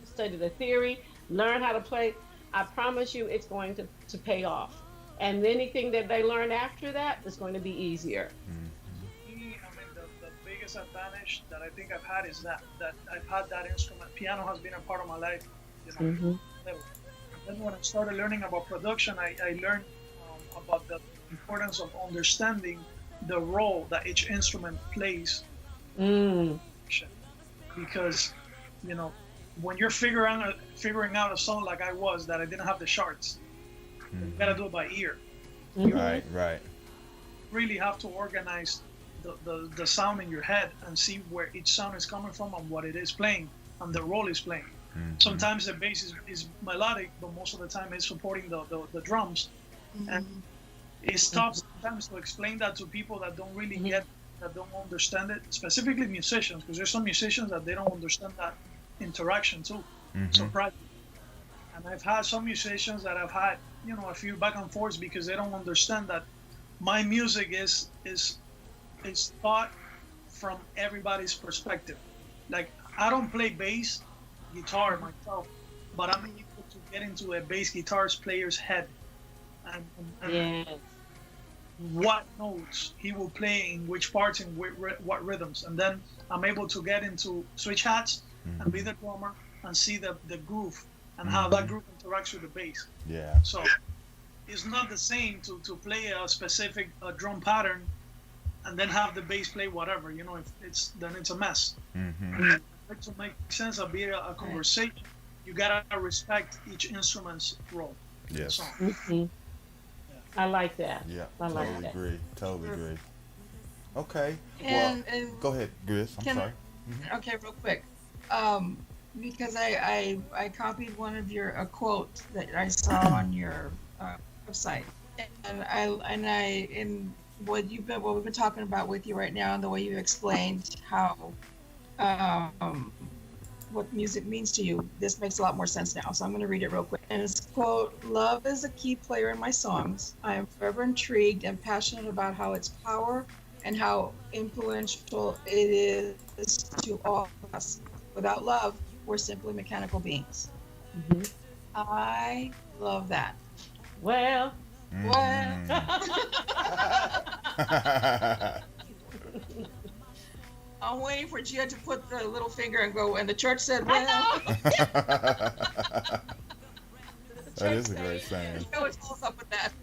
study the theory, learn how to play. I promise you it's going to pay off. And anything that they learn after that is going to be easier. I mean, the biggest advantage that I think I've had is that I've had that instrument. Piano has been a part of my life, And then when I started learning about production, I learned about the importance of understanding the role that each instrument plays. Because, when you're figuring out a song like I was, that I didn't have the charts, you gotta do it by ear. Right. Really have to organize the sound in your head and see where each sound is coming from and what it is playing and the role it's playing. Sometimes the bass is melodic, but most of the time it's supporting the drums. And it's tough sometimes to explain that to people that don't really get, that don't understand it, specifically musicians, because there's some musicians that they don't understand that interaction too. Surprisingly. And I've had some musicians that I've had, a few back and forths because they don't understand that my music is thought from everybody's perspective. Like, I don't play bass guitar myself, but I'm able to get into a bass guitar player's head and what notes he will play in which parts and what rhythms, and then I'm able to get into switch hats and be the drummer and see the groove and how that groove interacts with the bass. So it's not the same to play a specific drum pattern and then have the bass play whatever. If then it's a mess. To make sense of being a conversation, you gotta respect each instrument's role. Yes. I like that. Yeah. I like that. Totally agree. Okay. And go ahead, Gris. I'm sorry. Okay, real quick. Because I copied one of a quote that I saw on your website, and what we've been talking about with you right now, and the way you explained how what music means to you, this makes a lot more sense now. So I'm going to read it real quick. And it's quote, "Love is a key player in my songs. I am forever intrigued and passionate about how its power and how influential it is to all of us. Without love, we're simply mechanical beings." I love that. Well. I'm waiting for Gia to put the little finger and go, and the church said, well. That is a great saying. She always follows up with that.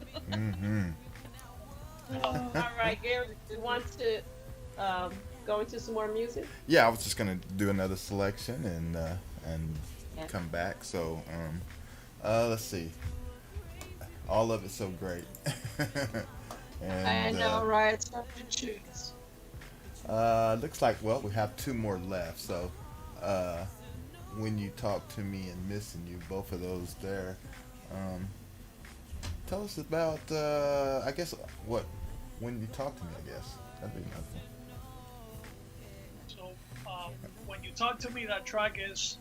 All right, Gary, you want to go into some more music? Yeah, I was just gonna do another selection and come back. So let's see. All of it's so great. I know, right? It's hard to choose. Looks like, we have two more left. So, When You Talk to Me and Missing You, both of those there. Tell us about, I guess, When You Talk to Me, I guess. That'd be helpful. So, When You Talk to Me, that track is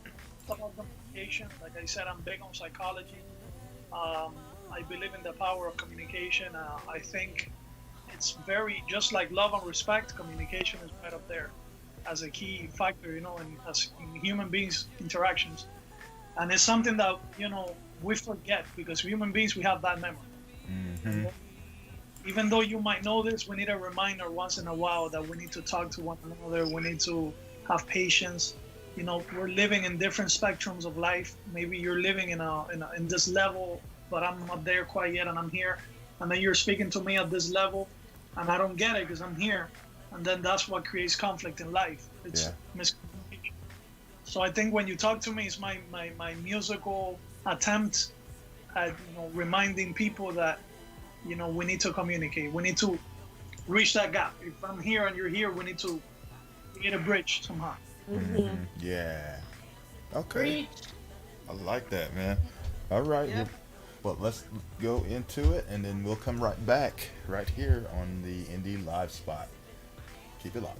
about communication. Like I said, I'm big on psychology. I believe in the power of communication. I think it's very, just like love and respect, communication is right up there as a key factor, in human beings' interactions. And it's something that, we forget because human beings, we have that memory. Even though you might know this, we need a reminder once in a while that we need to talk to one another. We need to have patience. We're living in different spectrums of life. Maybe you're living in this level, but I'm not there quite yet, and I'm here. And then you're speaking to me at this level, and I don't get it because I'm here. And then that's what creates conflict in life. It's miscommunication. So I think When You Talk to Me is my musical attempt at reminding people that we need to communicate. We need to reach that gap. If I'm here and you're here, we need to get a bridge somehow. Yeah. Okay. Preach. I like that, man. All right. Yep. Well, let's go into it, and then we'll come right back right here on the Indie Live Spot. Keep it locked.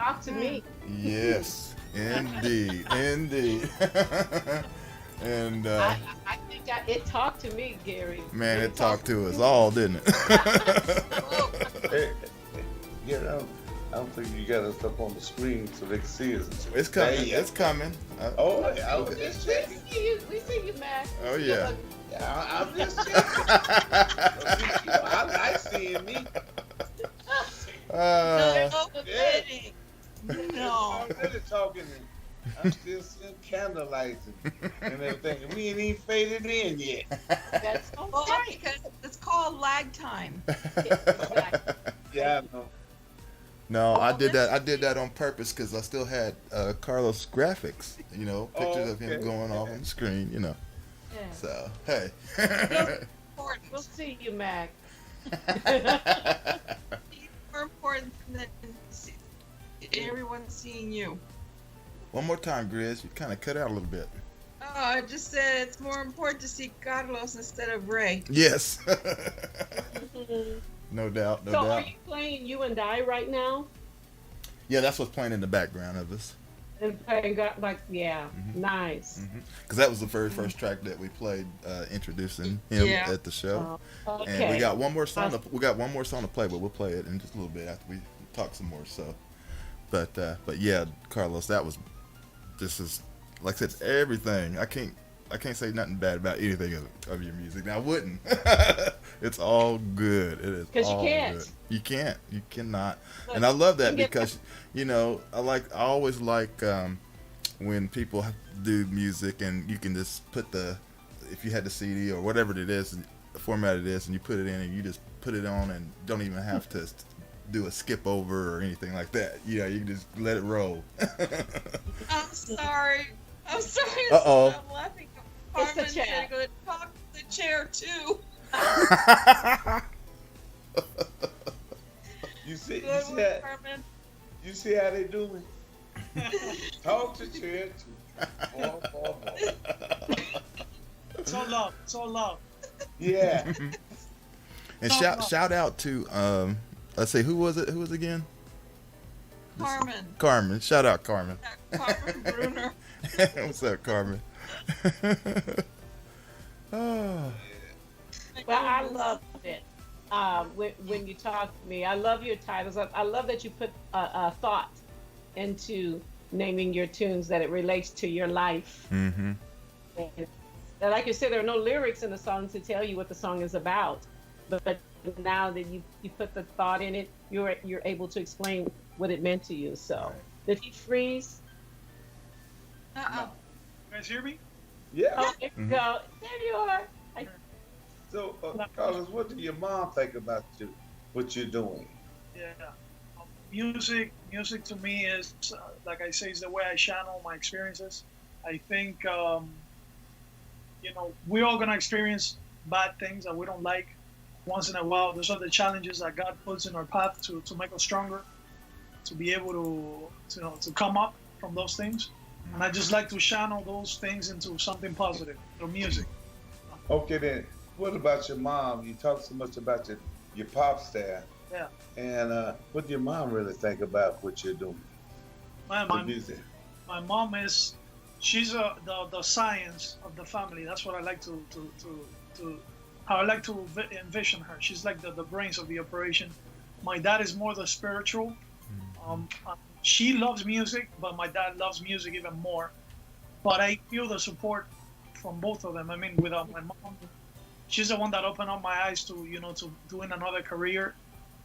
Talk to me. Yes, indeed, indeed. And I think it talked to me, Gary. man, it talked to us all, didn't it? Hey, yeah, I don't think you got us up on the screen so they can see us. It's coming. Yeah. It's coming. Oh, I was just checking. We see you, Mac. Oh yeah. Yeah, I'm just checking. I like seeing me. Uh, Yeah. No. I'm really talking. I'm still seeing candlelight and everything. And we ain't even faded in yet. That's Well, okay. because it's called lag time. Exactly. Yeah, I know. no, I did that. I did that on purpose because I still had Carlos graphics. You know, pictures of him Okay. going off on the screen. You know. Yeah. So hey. Important. We'll see you, Mac. More important than everyone seeing you. One more time, Grizz. You kind of cut out a little bit. Oh, I just said it's more important to see Carlos instead of Ray. Yes. No doubt. No So are doubt. you playing You and I right now? Yeah, that's what's playing in the background of us. And playing got like Mm-hmm. nice. Because that was the very first track that we played, introducing him Yeah. at the show. Okay. And we got one more song. We got one more song to play, but we'll play it in just a little bit after we talk some more. So, but yeah, Carlos, this is like I said, it's everything. I can't say nothing bad about anything of your music. Now I wouldn't. It's all good. It is 'Cause you all can't. good. You can't. You cannot. Look, And I love that you get- because I always like when people do music and you can just put if you had the CD or whatever it is, the format it is, and you put it in and you just put it on and don't even have to do a skip over or anything like that. You can just let it roll. I'm sorry. Uh-oh. I'm laughing. It's the Carmen chair. said go talk to the chair too. You see Good one, how, Carmen. you see how they do me? Talk to Chair too. Boy. It's all love. It's all love. Yeah. And No. shout out to let's see, who was it again? Carmen. Carmen. Shout out Carmen. Carmen Bruner. What's up, Carmen? Oh. Well, I love it. When you talk to me, I love your titles. I love that you put a thought into naming your tunes, that it relates to your life. Mm-hmm. And like you said, there are no lyrics in the song to tell you what the song is about. But now that you put the thought in it, you're able to explain what it meant to you. So, did he freeze? Uh-uh. You guys hear me? Yeah. Oh, there you go. There you are. So, Carlos, what do your mom think about you? What you're doing? Yeah. Music to me is, like I say, is the way I channel my experiences. I think, we're all going to experience bad things that we don't like once in a while. Those are the challenges that God puts in our path to make us stronger, to be able to come up from those things. And I just like to channel those things into something positive through music. Okay, then, what about your mom? You talk so much about your pop star. Yeah. And what do your mom really think about what you're doing? The music. My mom she's the science of the family. That's what I like to how I like to envision her. She's like the brains of the operation. My dad is more the spiritual. She loves music, but my dad loves music even more. But I feel the support from both of them. I mean, without my mom, she's the one that opened up my eyes to doing another career.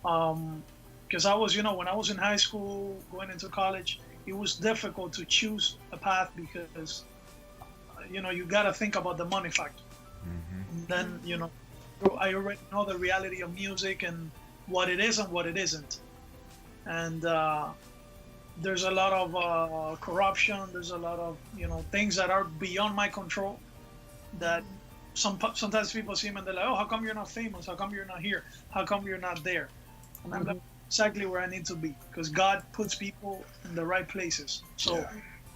Because I was, when I was in high school, going into college, it was difficult to choose a path because, you got to think about the money factor. And then, I already know the reality of music and what it is and what it isn't. And there's a lot of corruption. There's a lot of, things that are beyond my control that sometimes people see them and they're like, oh, how come you're not famous? How come you're not here? How come you're not there? And I'm like, exactly where I need to be, because God puts people in the right places. So,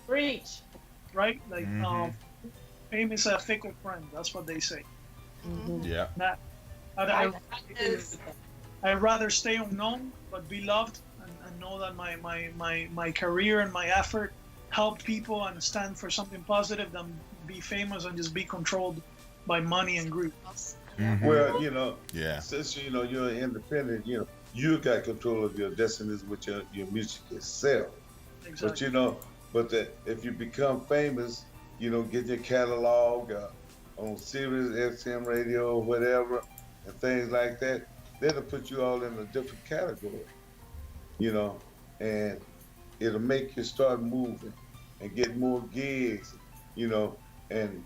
Preach. right? Like, fame is a fickle friend. That's what they say. Yeah. I'd rather stay unknown but be loved and know that my career and my effort help people and stand for something positive than be famous and just be controlled by money and greed. Well, Yeah. since you're independent, you got control of your destinies with your music itself. But Exactly. if you become famous, get your catalog on Sirius XM radio or whatever, and things like that, that'll put you all in a different category, you know, and it'll make you start moving and get more gigs, and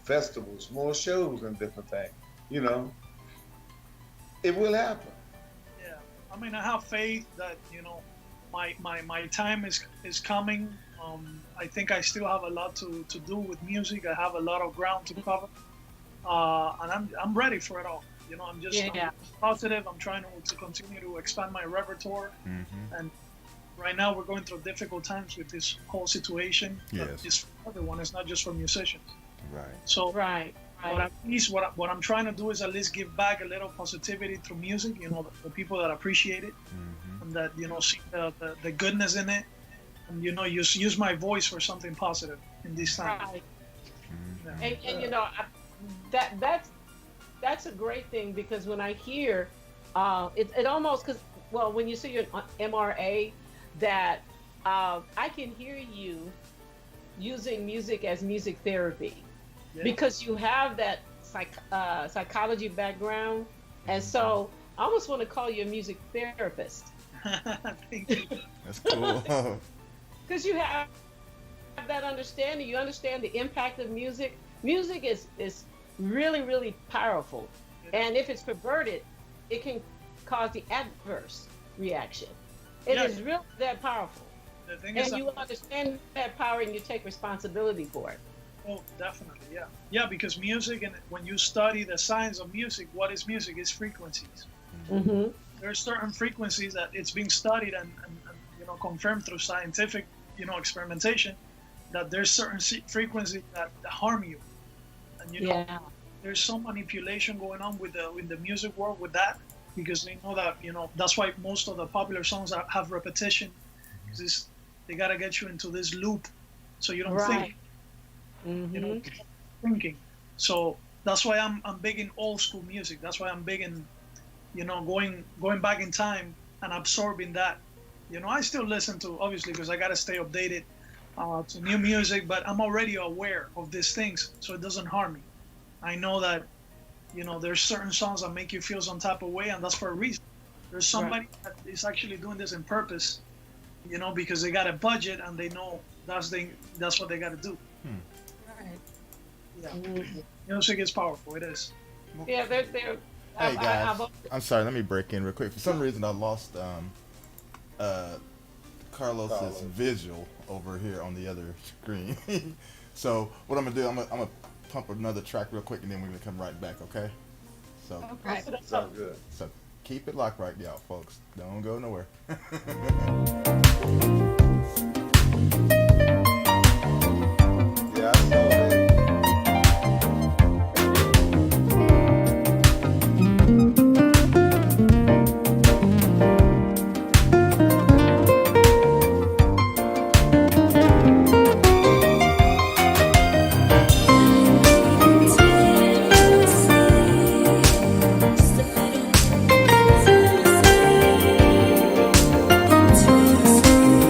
festivals, more shows and different things. You know, it will happen. Yeah, I mean, I have faith that my time is coming. I think I still have a lot to do with music. I have a lot of ground to cover, and I'm ready for it all. I'm just I'm positive. I'm trying to continue to expand my repertoire, and right now we're going through difficult times with this whole situation. Yes. It's for everyone. It's not just for musicians. Right. So Right. but at least what I'm trying to do is at least give back a little positivity through music. The people that appreciate it and that see the goodness in it, and use my voice for something positive in these times. Right. Yeah. And that's a great thing, because when I hear it almost, because when you say you're on MRA, that I can hear you using music as music therapy. Yeah. Because you have that psychology background, and so I almost want to call you a music therapist, Thank you. That's cool. because you have that understanding. You understand the impact of music. Music is really, really powerful, and if it's perverted, it can cause the adverse reaction. It Yeah. is really that powerful, The thing is, and you understand that power, and you take responsibility for it. oh, definitely, yeah, yeah. Because music, and when you study the science of music, what is music? It's frequencies. Mm-hmm. There are certain frequencies that it's being studied and confirmed through scientific experimentation, that there's certain frequencies that harm you, and Yeah. there's some manipulation going on with the music world with that, because they know that that's why most of the popular songs have repetition, because they gotta get you into this loop so you don't think. Mm-hmm. Thinking. So that's why I'm big in old school music. That's why I'm big in going back in time and absorbing that. I still listen to, obviously, because I gotta stay updated to new music, but I'm already aware of these things, so it doesn't harm me. I know that there's certain songs that make you feel some type of way, and that's for a reason. There's somebody that is actually doing this in purpose, because they got a budget and they know that's what they got to do. Right. Yeah. Music is powerful. It is. Yeah, they're. Hey guys, I'm sorry. Let me break in real quick. For some reason, I lost Carlos's visual over here on the other screen. So what I'm gonna do, I'm gonna pump another track real quick, and then we're gonna come right back. Okay? So Okay. Sounds good. so keep it locked right now, folks. Don't go nowhere. Yeah, I saw that. Tennessee.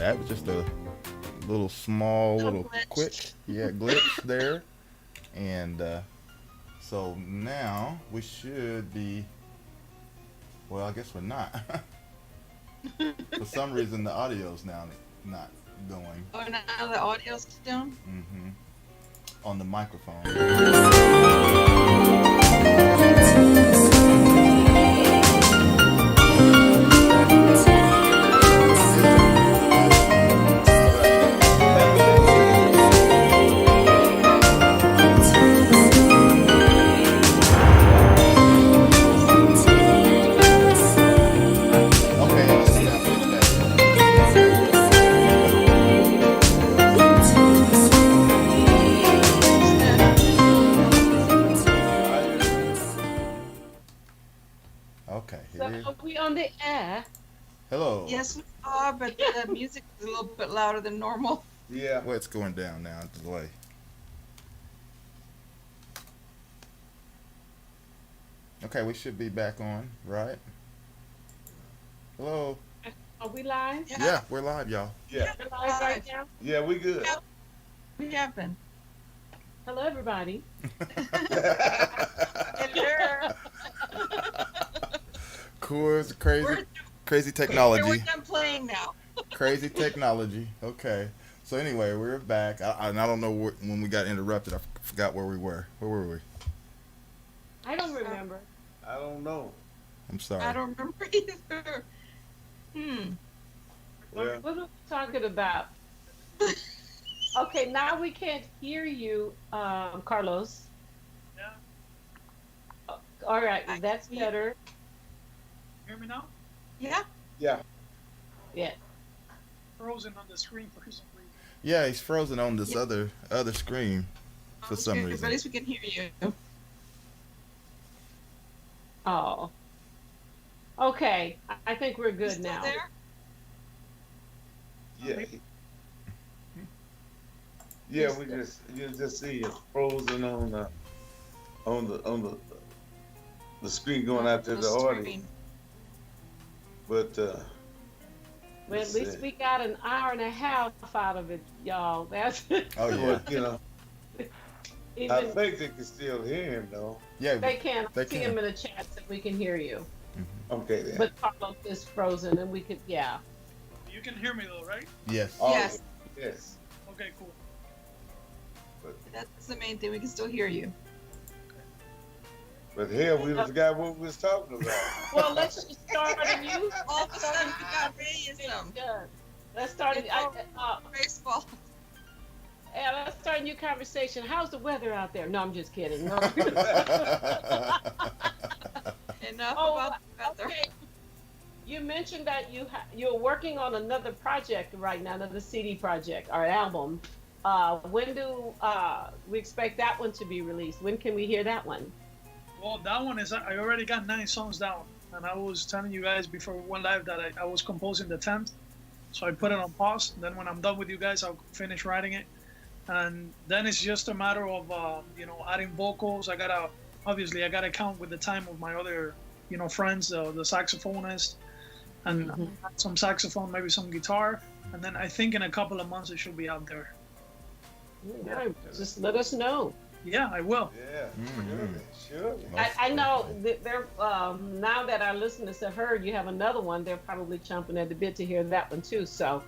that was just a little small, little glitch. quick, yeah, glitch there. And so now we should be. Well, I guess we're not. For some reason, the audio's now not going. Oh, now the audio's down. Hmm. On the microphone. Okay, So here. are we on the air? Hello. Yes, we are, but the music is a little bit louder than normal. Yeah. Well, it's going down now. Delay. Okay, we should be back on, right? Hello. Are we live? Yeah. Yeah, we're live, y'all. Yeah. We're live right now. Yeah, we good. We have been. Hello, everybody. Hello. Cool, it's crazy, crazy We're technology. done playing now. Crazy technology. Okay. So anyway, we're back. And I don't know when we got interrupted. I forgot where we were. Where were we? I don't remember. I don't know. I'm sorry. I don't remember either. Well, What are we talking about? Okay, now we can't hear you, Carlos. Yeah. All right, I that's can better. Hear me now? Yeah. yeah. Yeah. Frozen on the screen for some reason. Yeah, he's frozen on this other screen for some Okay, but reason. at least we can hear you. Oh. Okay, I think we're You good still now. there? Yeah. Yeah, you just see it frozen on the screen going out to On the audience. screen. But Well, at least we got an hour and a half out of it, y'all. That's Oh yeah. well, you know, I even think they can still hear him though. Yeah. they can They see can. him in the chat so we can hear you. Okay then. But Carlos is frozen, and we could, yeah. You can hear me though, right? Yes. Oh, Yes. Yes. Okay, cool. That's the main thing. We can still hear you. But hell, we forgot what we was talking about. Well, let's just start a new. All of a sudden, we got radiism. Let's start. Baseball. Yeah, let's start a new conversation. How's the weather out there? No, I'm just kidding. No. Enough Oh, about the weather. okay. You mentioned that you're working on another project right now, another CD project or album. When do we expect that one to be released? When can we hear that one? Well, that one is, I already got 9 songs down. And I was telling you guys before we went live that I was composing the 10th. So I put it on pause. Then when I'm done with you guys, I'll finish writing it. And then it's just a matter of, adding vocals. Obviously, I got to count with the time of my other, friends, the saxophonist, and some saxophone, maybe some guitar. And then I think in a couple of months it should be out there. Yeah, just let us know. Yeah, I will. Yeah, sure. I know that they're now that our listeners have heard you have another one, they're probably chomping at the bit to hear that one too. So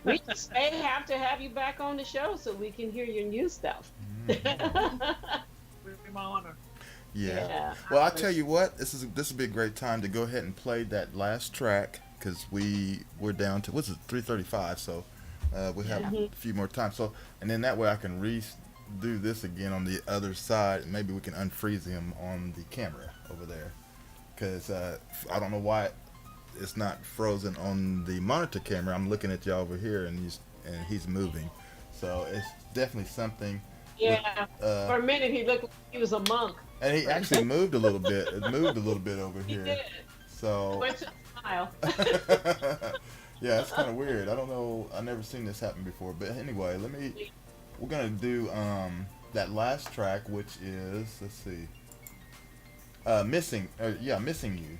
we just may have to have you back on the show so we can hear your new stuff. It would be my honor. Yeah. Well, I'll tell you what. This would be a great time to go ahead and play that last track because we're down to what's it 3:35. So we have a few more time. So and then that way I can do this again on the other side. Maybe we can unfreeze him on the camera over there because I don't know why it's not frozen on the monitor camera. I'm looking at you over here and he's moving, so it's definitely something. Yeah. For a minute he looked like he was a monk. And he actually moved a little bit. It moved a little bit over He here. did. So Went to smile. yeah, it's kind of weird. I don't know. I've never seen this happen before. But anyway, we're gonna do that last track, which is missing you,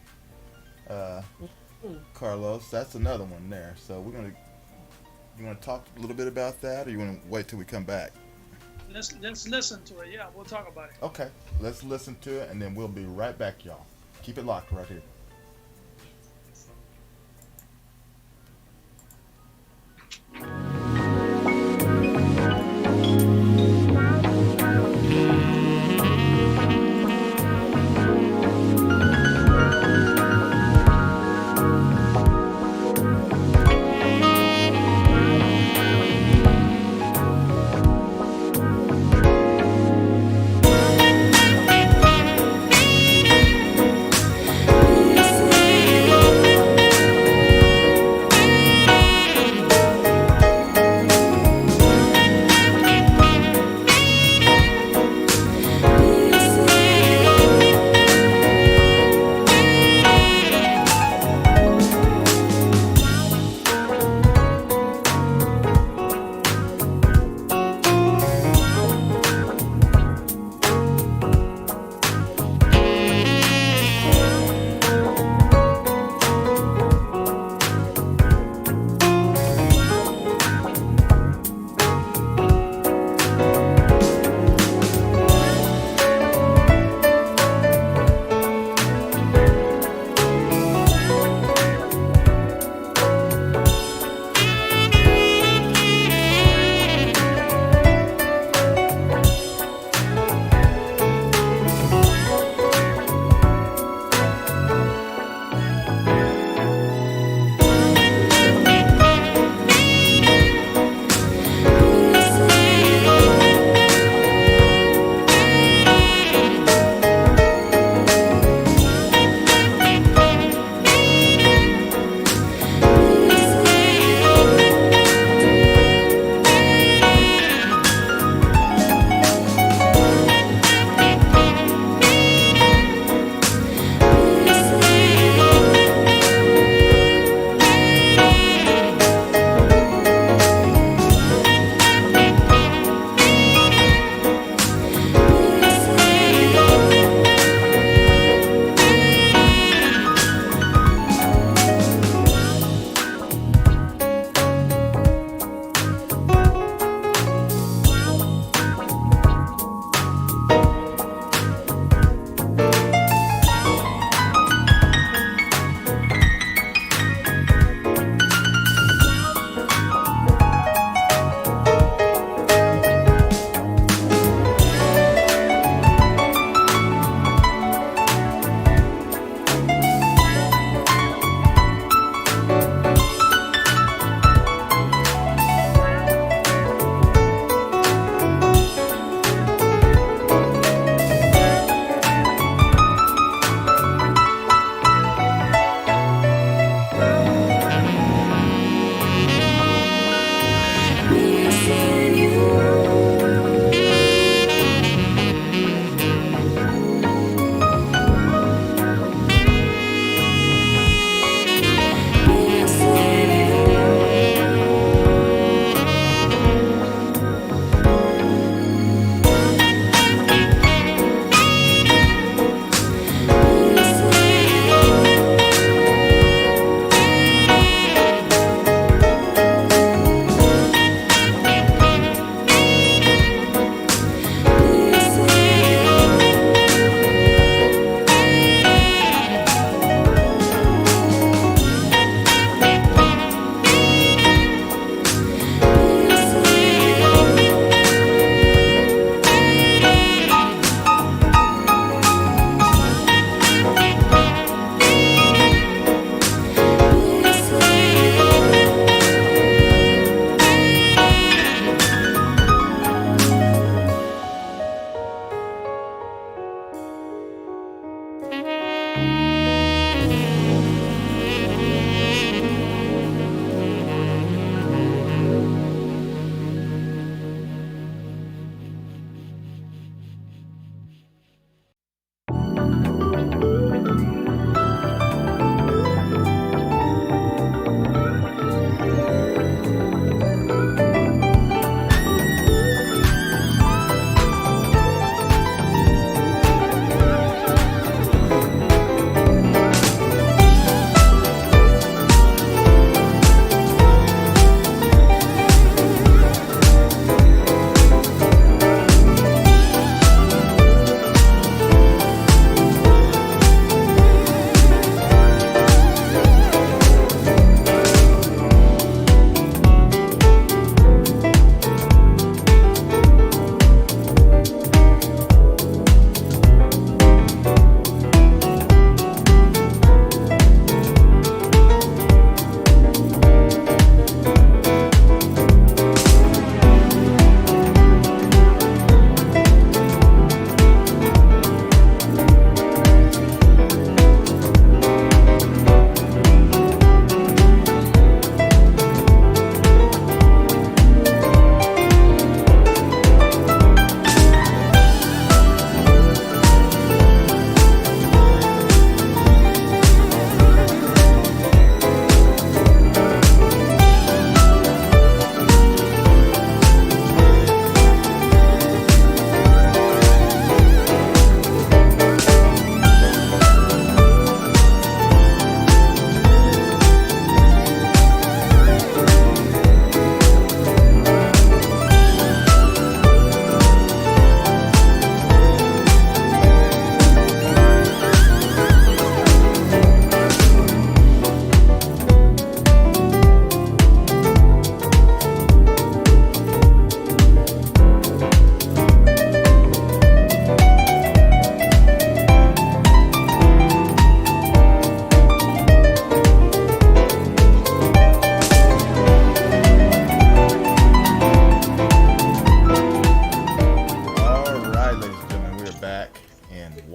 Carlos. That's another one there. So we're gonna You want to talk a little bit about that, or you want to wait till we come back? Let's listen to it. Yeah, we'll talk about it. Okay, let's listen to it, and then we'll be right back, y'all. Keep it locked right here. Ooh.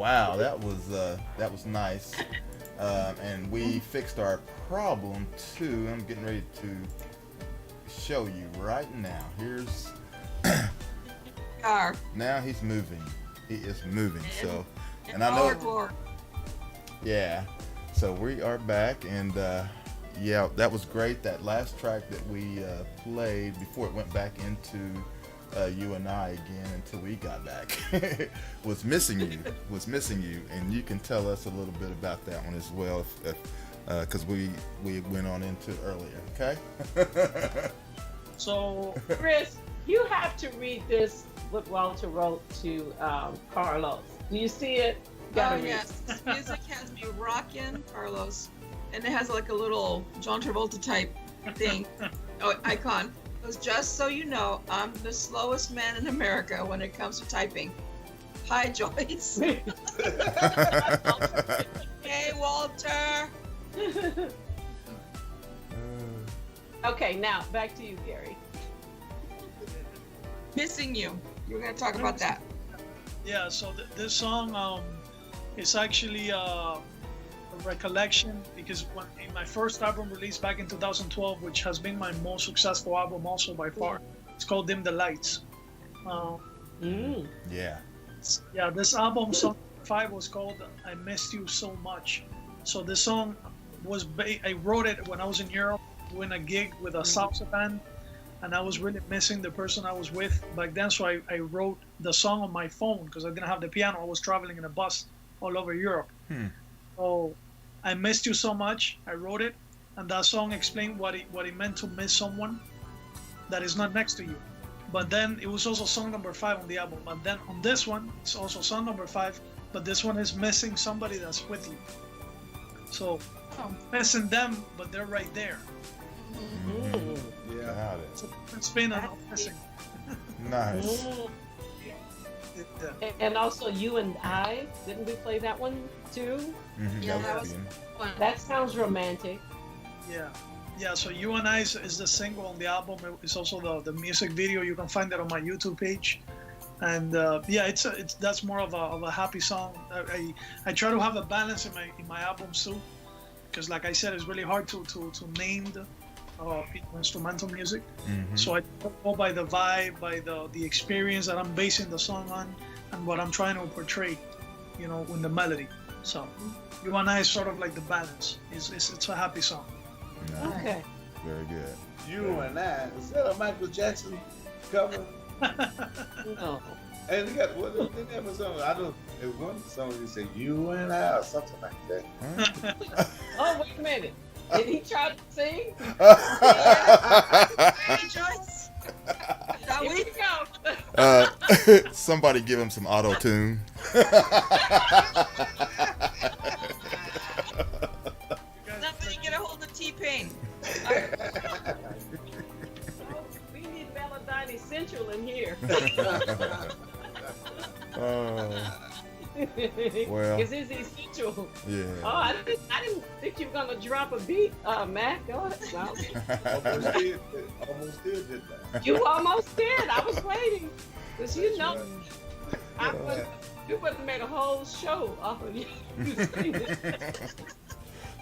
Wow, that was nice. And we fixed our problem too. I'm getting ready to show you right now. Here's Are now he's moving. He is moving. So, in and I all our know, glory. yeah. So we are back, and yeah, that was great. That last track that we played before it went back into you and I again until we got back was missing you, and you can tell us a little bit about that one as well, because we went on into it earlier. Okay. So Chris, you have to read this, what Walter wrote to Carlos. Do you see it? Oh yes, this music has me rocking, Carlos, and it has like a little John Travolta type thing, icon. It was just so you know, I'm the slowest man in America when it comes to typing. Hi, Joyce. Hey, Walter. Okay, now back to you, Gary. Missing you. You were gonna talk about that. yeah, so this song is actually a recollection, because when in my first album released back in 2012, which has been my most successful album also by far, it's called Dim the Lights. Yeah. Yeah, this album song 5 was called I Missed You So Much. So this song was I wrote it when I was in Europe doing a gig with a salsa band, and I was really missing the person I was with back then, so I wrote the song on my phone because I didn't have the piano. I was traveling in a bus all over Europe. So I missed you so much. I wrote it, and that song explained what it meant to miss someone that is not next to you. But then it was also song number 5 on the album. But then on this one, it's also song number 5, but this one is missing somebody that's with you. So I'm missing them, but they're right there. Yeah. Got it. It's a different spin on missing. Nice. Yeah. And also You and I, didn't we play that one too? Yeah, That that was was good. fun. That sounds romantic. Yeah, so You and I is the single on the album. It's also the music video. You can find that on my YouTube page. And yeah, it's that's more of a happy song. I try to have a balance in my albums too, because like I said, it's really hard to name the instrumental music. So I go by the vibe, by the experience that I'm basing the song on, and what I'm trying to portray, in the melody. So You and I is sort of like the balance. It's a happy song. Nice. Okay. Very good. You and I. Is that a Michael Jackson cover? No. And they got what? They have a song. I don't. It one song he said "You and I" or something like that. Oh, wait a minute. Did he try to sing? Hey, Joyce. That Here we we go. Somebody give him some auto tune. Somebody get a hold of T-Pain. We need Melodyne Central in here. Well. Because it's essential. Yeah. Oh, I didn't think you were gonna drop a beat, Mac. Go ahead. No. Almost did that. You almost did. I was waiting. Because you know, Right. you would have made a whole show off of you.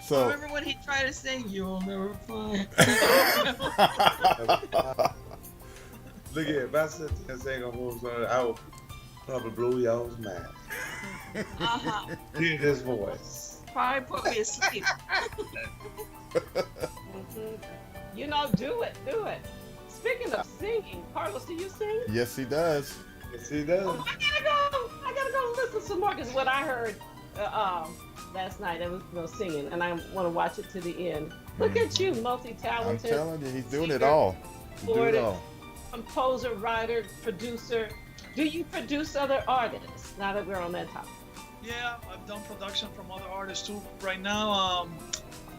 So Remember when he tried to sing "You'll Never Find"? Look at it. If I sit there and sing a whole song, I would probably blow y'all's mind. Hear his voice. Probably put me asleep. Do it. Speaking of singing, Carlos, do you sing? yes, he does. Yes, he does. I gotta go listen some more, because what I heard last night, it was singing, and I want to watch it to the end. Look at you, I'm multi-talented. telling you, he's doing it all. He's doing it all. Composer, writer, producer. Do you produce other artists? Now that we're on that topic. Yeah, I've done production from other artists too. Right now,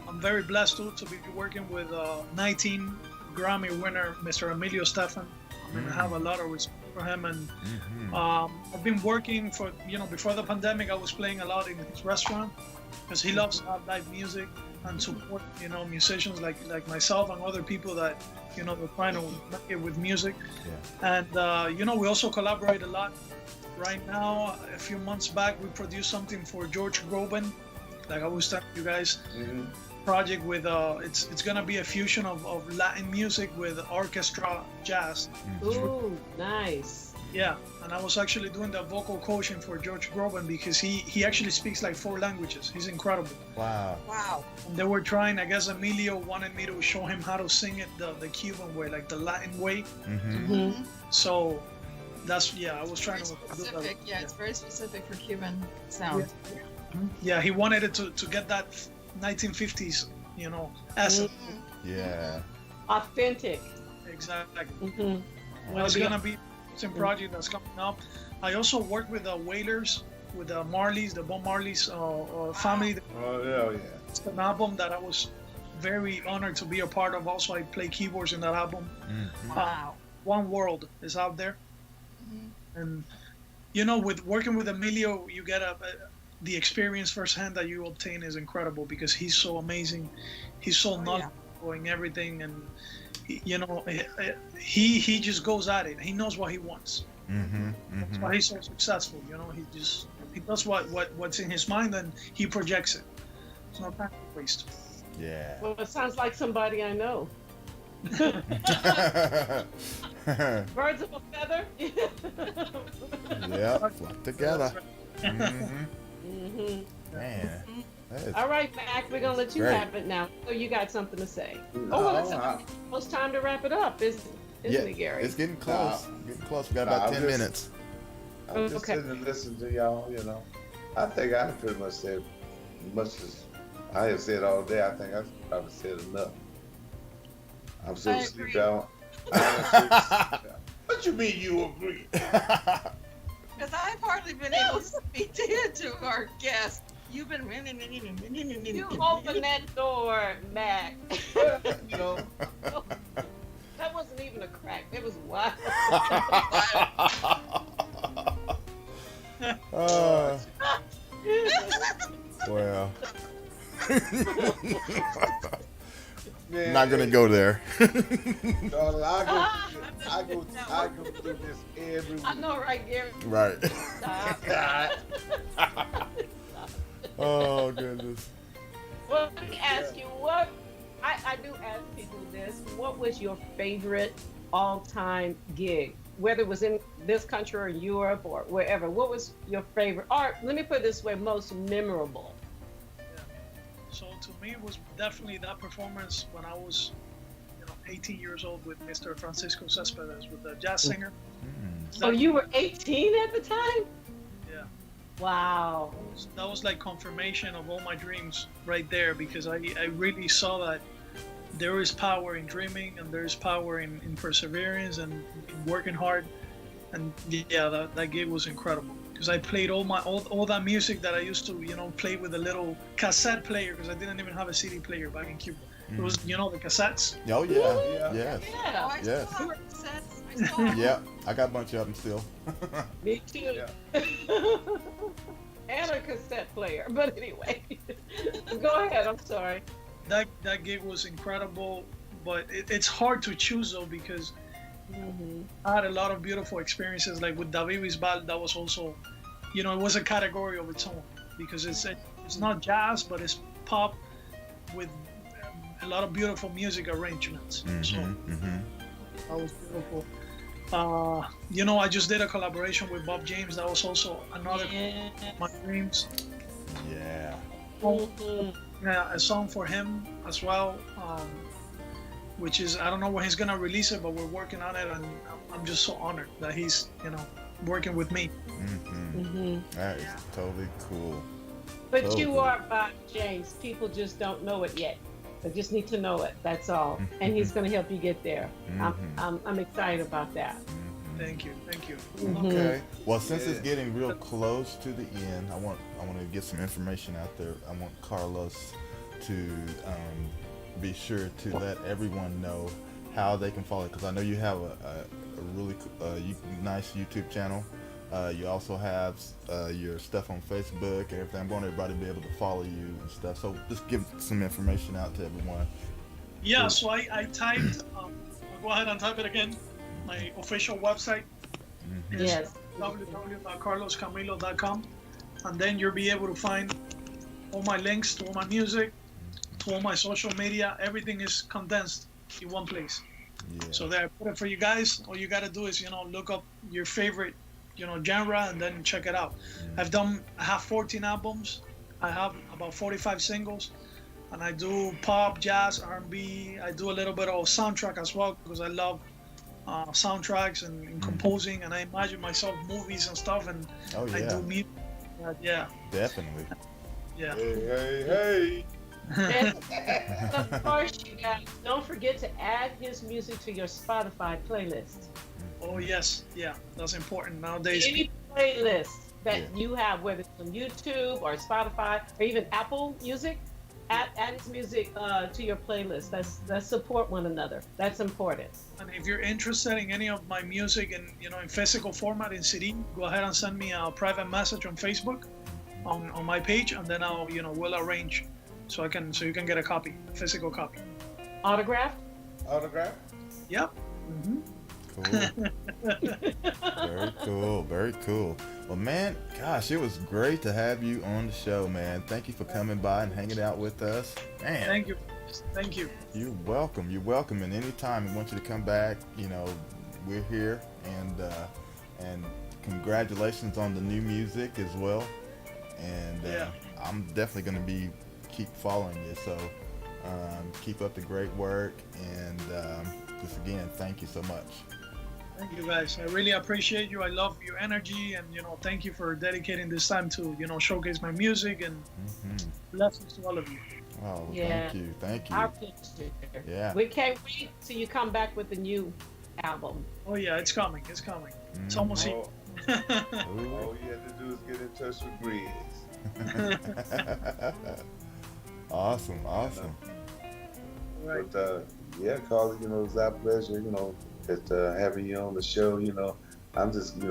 I'm very blessed to be working with 19 Grammy winner, Mr. Emilio Stefan. I mean, I have a lot of respect for him, and I've been working before the pandemic. I was playing a lot in his restaurant because he loves live music, and support, you know, musicians like myself and other people that, you know, they're trying to make it with music. Yeah. And you know, we also collaborate a lot. Right now, a few months back, we produced something for George Groban, like I was telling you guys. Project with it's gonna be a fusion of Latin music with orchestra jazz. Ooh, nice. Yeah, and I was actually doing the vocal coaching for George Groban because he actually speaks like 4 languages. He's incredible. Wow. Wow. And they were trying, I guess Emilio wanted me to show him how to sing it the Cuban way, like the Latin way. So that's, yeah, I was trying Very to do that. specific. Yeah, it's very specific for Cuban sound. Yeah, he wanted it to get that 1950s, you know, essence. Yeah. Authentic. Exactly. Mm-hmm. Well, it's gonna be some project that's coming up. I also work with the Wailers, with the Marleys, the Bob Marley's family. Oh, hell yeah. It's an album that I was very honored to be a part of. Also, I play keyboards in that album. Wow. One World is out there, and you know, with working with Emilio, you get the experience firsthand that you obtain is incredible because he's so amazing. He's so knowledgeable in everything, and you know, he just goes at it. He knows what he wants. That's why he's so successful. You know, he does what's in his mind and he projects it. It's not time to waste. Yeah. Well, it sounds like somebody I know. Birds of a feather. Yeah, flock together. Man, that is All right, Mac, we're gonna let you great. have it now. So you got something to say? No, Oh, well, it's almost time to wrap it up, isn't it, Gary? It's getting close. Getting close. We got Nah, about I'm 10 just- minutes. I'm just Okay. sitting and listening to y'all, you know. I think I pretty much said as much as I have said all day. I think I've probably said enough. I'm so I sleepy. agree. What you mean you agree? Because I've hardly been able to speak to our guest. You've been. You open that door, Mac. You know, That wasn't even a crack. It was wild. Well, man, not gonna go there. Darling, I go through this every week. I know, right, Gary? Right. Stop. Oh goodness. Well, let me ask you what. I do ask people this. What was your favorite all-time gig? Whether it was in this country or Europe or wherever. What was your favorite? Or let me put it this way: most memorable. So to me, it was definitely that performance when I was, you know, 18 years old with Mr. Francisco Cespedes, with the jazz singer. So you were 18 at the time? Yeah. Wow. That was like confirmation of all my dreams right there because I really saw that there is power in dreaming and there is power in perseverance and in working hard. And yeah, that gig was incredible because I played all that music that I used to, you know, play with a little cassette player because I didn't even have a CD player back in Cuba. It was, you know, the cassettes. Oh yeah. Yeah. Yes. Yeah. I Yes. still have cassettes. I still have Yeah. I got a bunch of them still. Me too. And a cassette player. But anyway, go ahead. I'm sorry. That gig was incredible, but it's hard to choose though because I had a lot of beautiful experiences. Like with David Bisbal, that was also, you know, it was a category of its own because it's not jazz, but it's pop with a lot of beautiful music arrangements. So that was beautiful. You know, I just did a collaboration with Bob James. That was also another of my dreams. Yeah. Yeah, a song for him as well, which is, I don't know when he's gonna release it, but we're working on it, and I'm just so honored that he's, you know, working with me. That is totally cool. But Oh, you cool. are James. People just don't know it yet. They just need to know it. That's all. And he's going to help you get there. I'm excited about that. Thank you. Okay. Well, since it's getting real close to the end, I want to get some information out there. I want Carlos to be sure to let everyone know how they can follow, because I know you have a really nice YouTube channel. You also have your stuff on Facebook and everything. I want everybody to be able to follow you and stuff. So just give some information out to everyone. Yeah, so I typed, I'll go ahead and type it again. My official website is Yes. www.carloscamilo.com. And then you'll be able to find all my links to all my music, to all my social media. Everything is condensed in one place. Yeah. So there, I put it for you guys. All you got to do is, look up your favorite, genre and then check it out. I have 14 albums. I have about 45 singles. And I do pop, jazz, R&B. I do a little bit of soundtrack as well because I love soundtracks and composing. And I imagine myself movies and stuff. And Oh I yeah, do music. Yeah, definitely. yeah. Hey. And of course, you guys, don't forget to add his music to your Spotify playlist. Oh, yes. Yeah, that's important nowadays. Any playlist that Yeah. you have, whether it's on YouTube or Spotify or even Apple Music, add his music to your playlist. Let's support one another. That's important. And if you're interested in any of my music in physical format in CD, go ahead and send me a private message on Facebook on my page, and then I'll we'll arrange so you can get a physical copy. Autographed? Autograph? Yep. Cool. Very cool. Very cool. Well, man, gosh, it was great to have you on the show, man. Thank you for coming by and hanging out with us. Man. Thank you. Thank you. You're welcome. You're welcome. And anytime we want you to come back, we're here. And congratulations on the new music as well. And Yeah. I'm definitely going to keep following you. So keep up the great work. And just again, thank you so much. Thank you, guys. I really appreciate you. I love your energy, and thank you for dedicating this time to showcase my music, and blessings to all of you. Oh, Yeah. Thank you. Our pleasure. Yeah. We can't wait till you come back with a new album. Oh yeah, it's coming. It's coming. It's almost here. All you have to do is get in touch with Grizz. Awesome. Right. But yeah, Carly, it's our pleasure, that having you on the show. I'm just,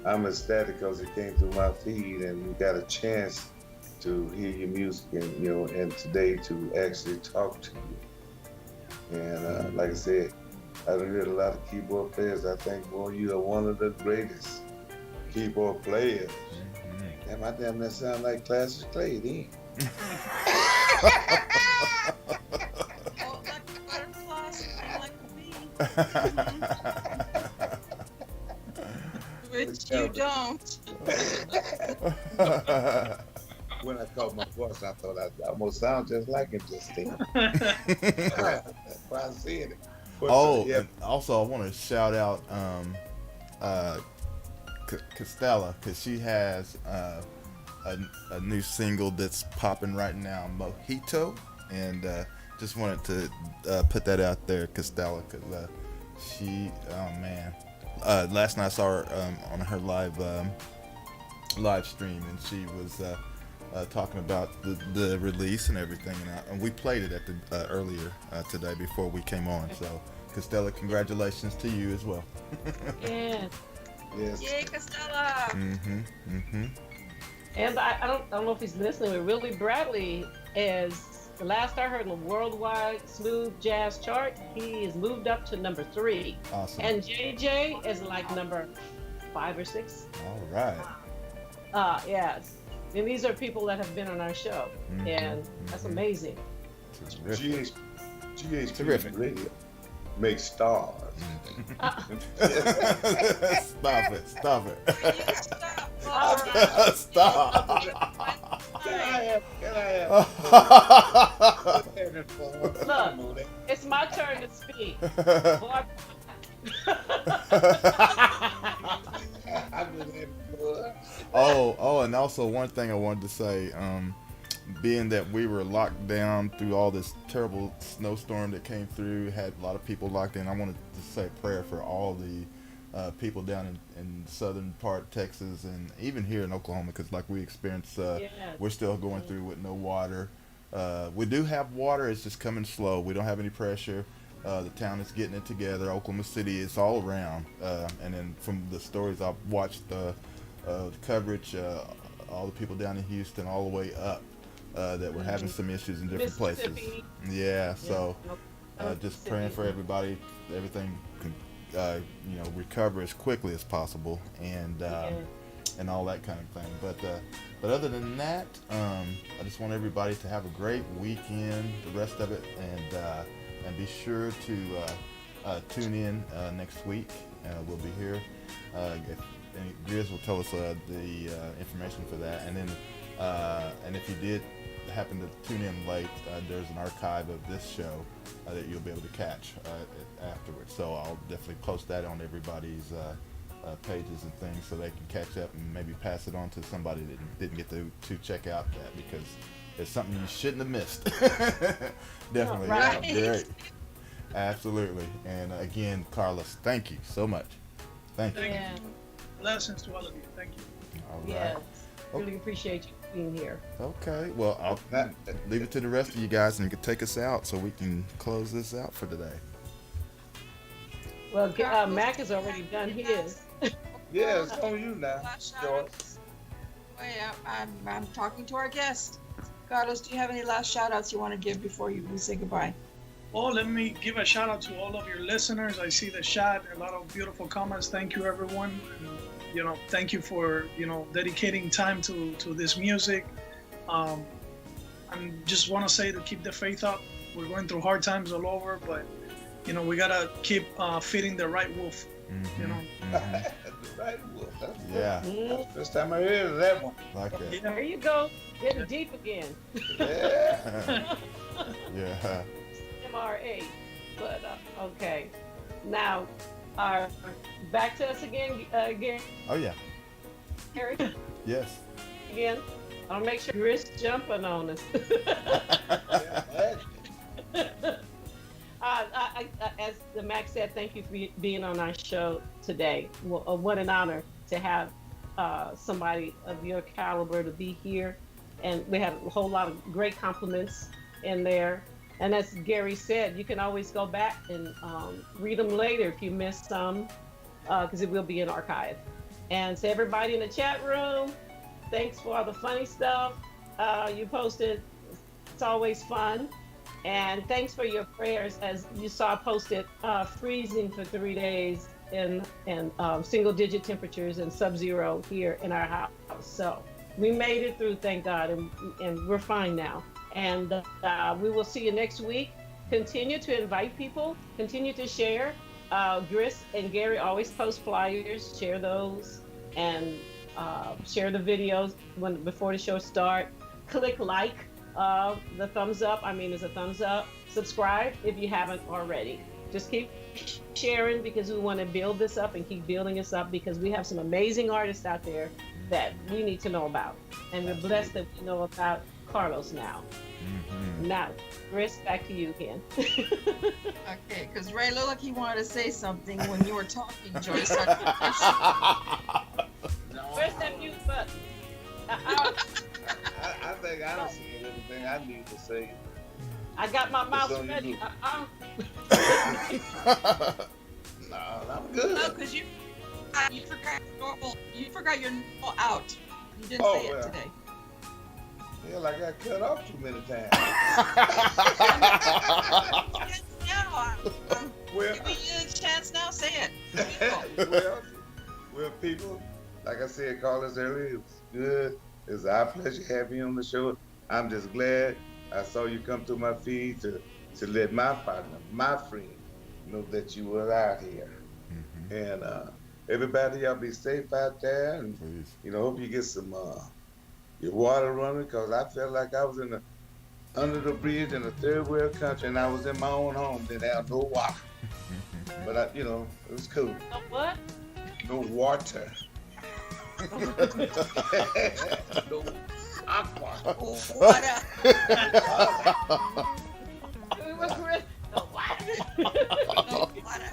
I'm ecstatic because it came through my feed and we got a chance to hear your music and and today to actually talk to you. And like I said, I've heard a lot of keyboard players. I think, boy, you are one of the greatest keyboard players. Damn, I damn that sound like Classic Clay, then. Oh, like the butterflies, I like the bee. Which you don't. When I caught my voice, I thought I almost sound just like him just then. That's why I said it. But, yeah. And also I want to shout out Costella, because she has a new single that's popping right now, Mojito, and just wanted to put that out there, Costella, because she, oh man, last night I saw her on her live stream, and she was talking about the release and everything, and we played it at the earlier today before we came on. So Costella, congratulations to you as well. Yeah. Yes. Yay, Costella. And I don't know if he's listening, but Willie Bradley is, the last I heard, in the worldwide smooth jazz chart, he is moved up to number 3. Awesome. And JJ is like number 5 or 6. All right. Yes. And these are people that have been on our show. And that's amazing. Terrific. GHP Terrific. Radio makes stars. Stop it. Stop, Laura. Stop. Can I have? Look, it's my turn to speak. Boy, And also one thing I wanted to say, being that we were locked down through all this terrible snowstorm that came through, had a lot of people locked in. I wanted to say a prayer for all the people down in southern part of Texas, and even here in Oklahoma, because like we experienced, we're still going through with no water. We do have water, it's just coming slow. We don't have any pressure, The town is getting it together. Oklahoma City is all around. And then from the stories I've watched, the coverage, all the people down in Houston, all the way up, that were having some issues in different places. Mississippi. Yeah, so Nope. just praying for everybody, everything can, recover as quickly as possible, and all that kind of thing. But other than that, I just want everybody to have a great weekend, the rest of it, and be sure to tune in next week. We'll be here. And Grizz will tell us the information for that, and if you did happen to tune in late, there's an archive of this show that you'll be able to catch afterwards. So I'll definitely post that on everybody's pages and things, so they can catch up and maybe pass it on to somebody that didn't get to check out that, because it's something you shouldn't have missed. Definitely. Right. Great. Absolutely. And again, Carlos, thank you so much. Thank you. Yeah. Blessings to all of you. Thank you. All right. Yes. Really appreciate you being here. Okay. Well, I'll leave it to the rest of you guys, and you can take us out so we can close this out for today. Well, Mac has already done his. Yeah, it's on you now, Last Joyce. shout-outs. Wait, I'm talking to our guest. Carlos, do you have any last shout outs you want to give before we say goodbye? Oh, let me give a shout out to all of your listeners. I see the chat, a lot of beautiful comments. Thank you, everyone. And, thank you for, dedicating time to this music. I just want to say to keep the faith up. We're going through hard times all over, but, we got to keep feeding the right wolf, Right, well, Yeah. that's the first time I heard of that one. Like that. There you go. Getting deep again. Yeah. Yeah. MRA. But, okay. Now, back to us again, Gary. Oh yeah. Yes. Again. I'll make sure Chris jumping on us. As the Mac said, thank you for being on our show today. Well, what an honor to have somebody of your caliber to be here. And we had a whole lot of great compliments in there. And as Gary said, you can always go back and read them later if you missed some, because it will be in archive. And to everybody in the chat room, thanks for all the funny stuff you posted. It's always fun. And thanks for your prayers. As you saw posted, freezing for 3 days in single-digit temperatures and sub-zero here in our house. So we made it through, thank God, and we're fine now. And we will see you next week. Continue to invite people. Continue to share. Gris and Gary always post flyers. Share those and share the videos before the show starts. Click like. The thumbs up, is a thumbs up. Subscribe if you haven't already. Just keep sharing, because we want to build this up and keep building this up, because we have some amazing artists out there that we need to know about. And we're blessed that we know about Carlos now. Mm-hmm. Now, Chris, back to you again. Okay, because Ray looked like he wanted to say something when you were talking, Joyce. Where's that mute button? I think I don't see anything I need to say. I got my mouth ready. No, I'm good. No, because you forgot your normal out. You didn't say it today. Yeah, like I cut off too many times. Well, give me a chance now. Say it. Well, people, like I said, Carlos earlier, it was good. It's our pleasure having you on the show. I'm just glad I saw you come through my feed to let my partner, my friend, know that you were out here. Mm-hmm. And everybody, y'all be safe out there, and hope you get some your water running, because I felt like I was under the bridge in a third world country, and I was in my own home, didn't have no water. But it was cool. No what? No water. No aqua. Water. We were Chris. No water. No water.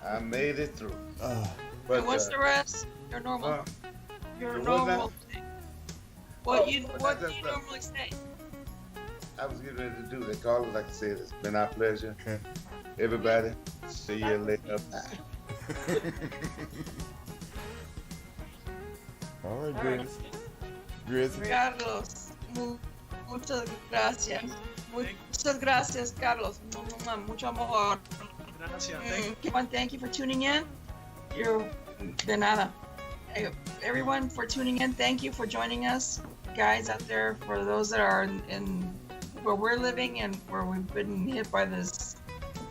I made it through. But and what's the rest? Your normal. Your normal thing. What do you normally say? I was getting ready to do that. Carlos, like I said, it's been our pleasure. Everybody, see you later. Bye. All right, Grizz. Grizz. Carlos, muchas gracias. Muchas gracias, Carlos. Mucho amor. Gracias. Thank you for tuning in. You're de nada. Everyone for tuning in, thank you for joining us, guys out there. For those that are in where we're living and where we've been hit by this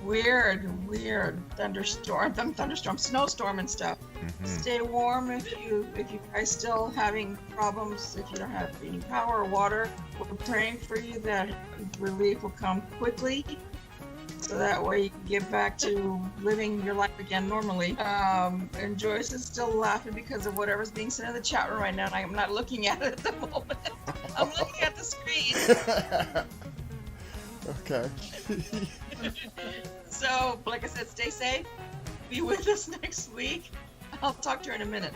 weird snowstorm and stuff. Stay warm if you guys still having problems, if you don't have any power or water. We're praying for you that relief will come quickly, so that way you can get back to living your life again normally. And Joyce is still laughing because of whatever's being said in the chat room right now, and I'm not looking at it at the moment. I'm looking at the screen. Okay. So, like I said, stay safe. Be with us next week. I'll talk to her in a minute.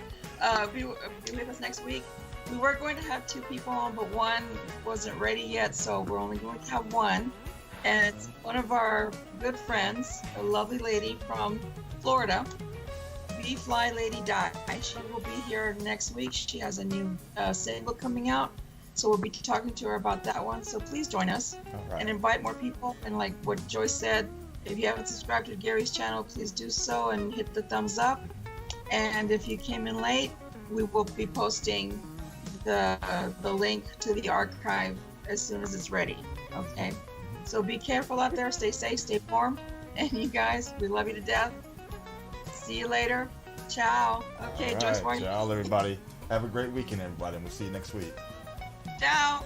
Be with us next week. We were going to have 2 people on, but one wasn't ready yet, so we're only going to have one. And it's one of our good friends, a lovely lady from Florida, Be Fly Lady Die. She will be here next week. She has a new single coming out, so we'll be talking to her about that one. So please join us and invite more people. And like what Joyce said, if you haven't subscribed to Gary's channel, please do so and hit the thumbs up. And if you came in late, we will be posting the link to the archive as soon as it's ready. Okay. So be careful out there, stay safe, stay warm, and you guys, we love you to death. See you later. Ciao. Okay, All Joyce, right, ciao, everybody. Have a great weekend, everybody, and we'll see you next week. Ciao.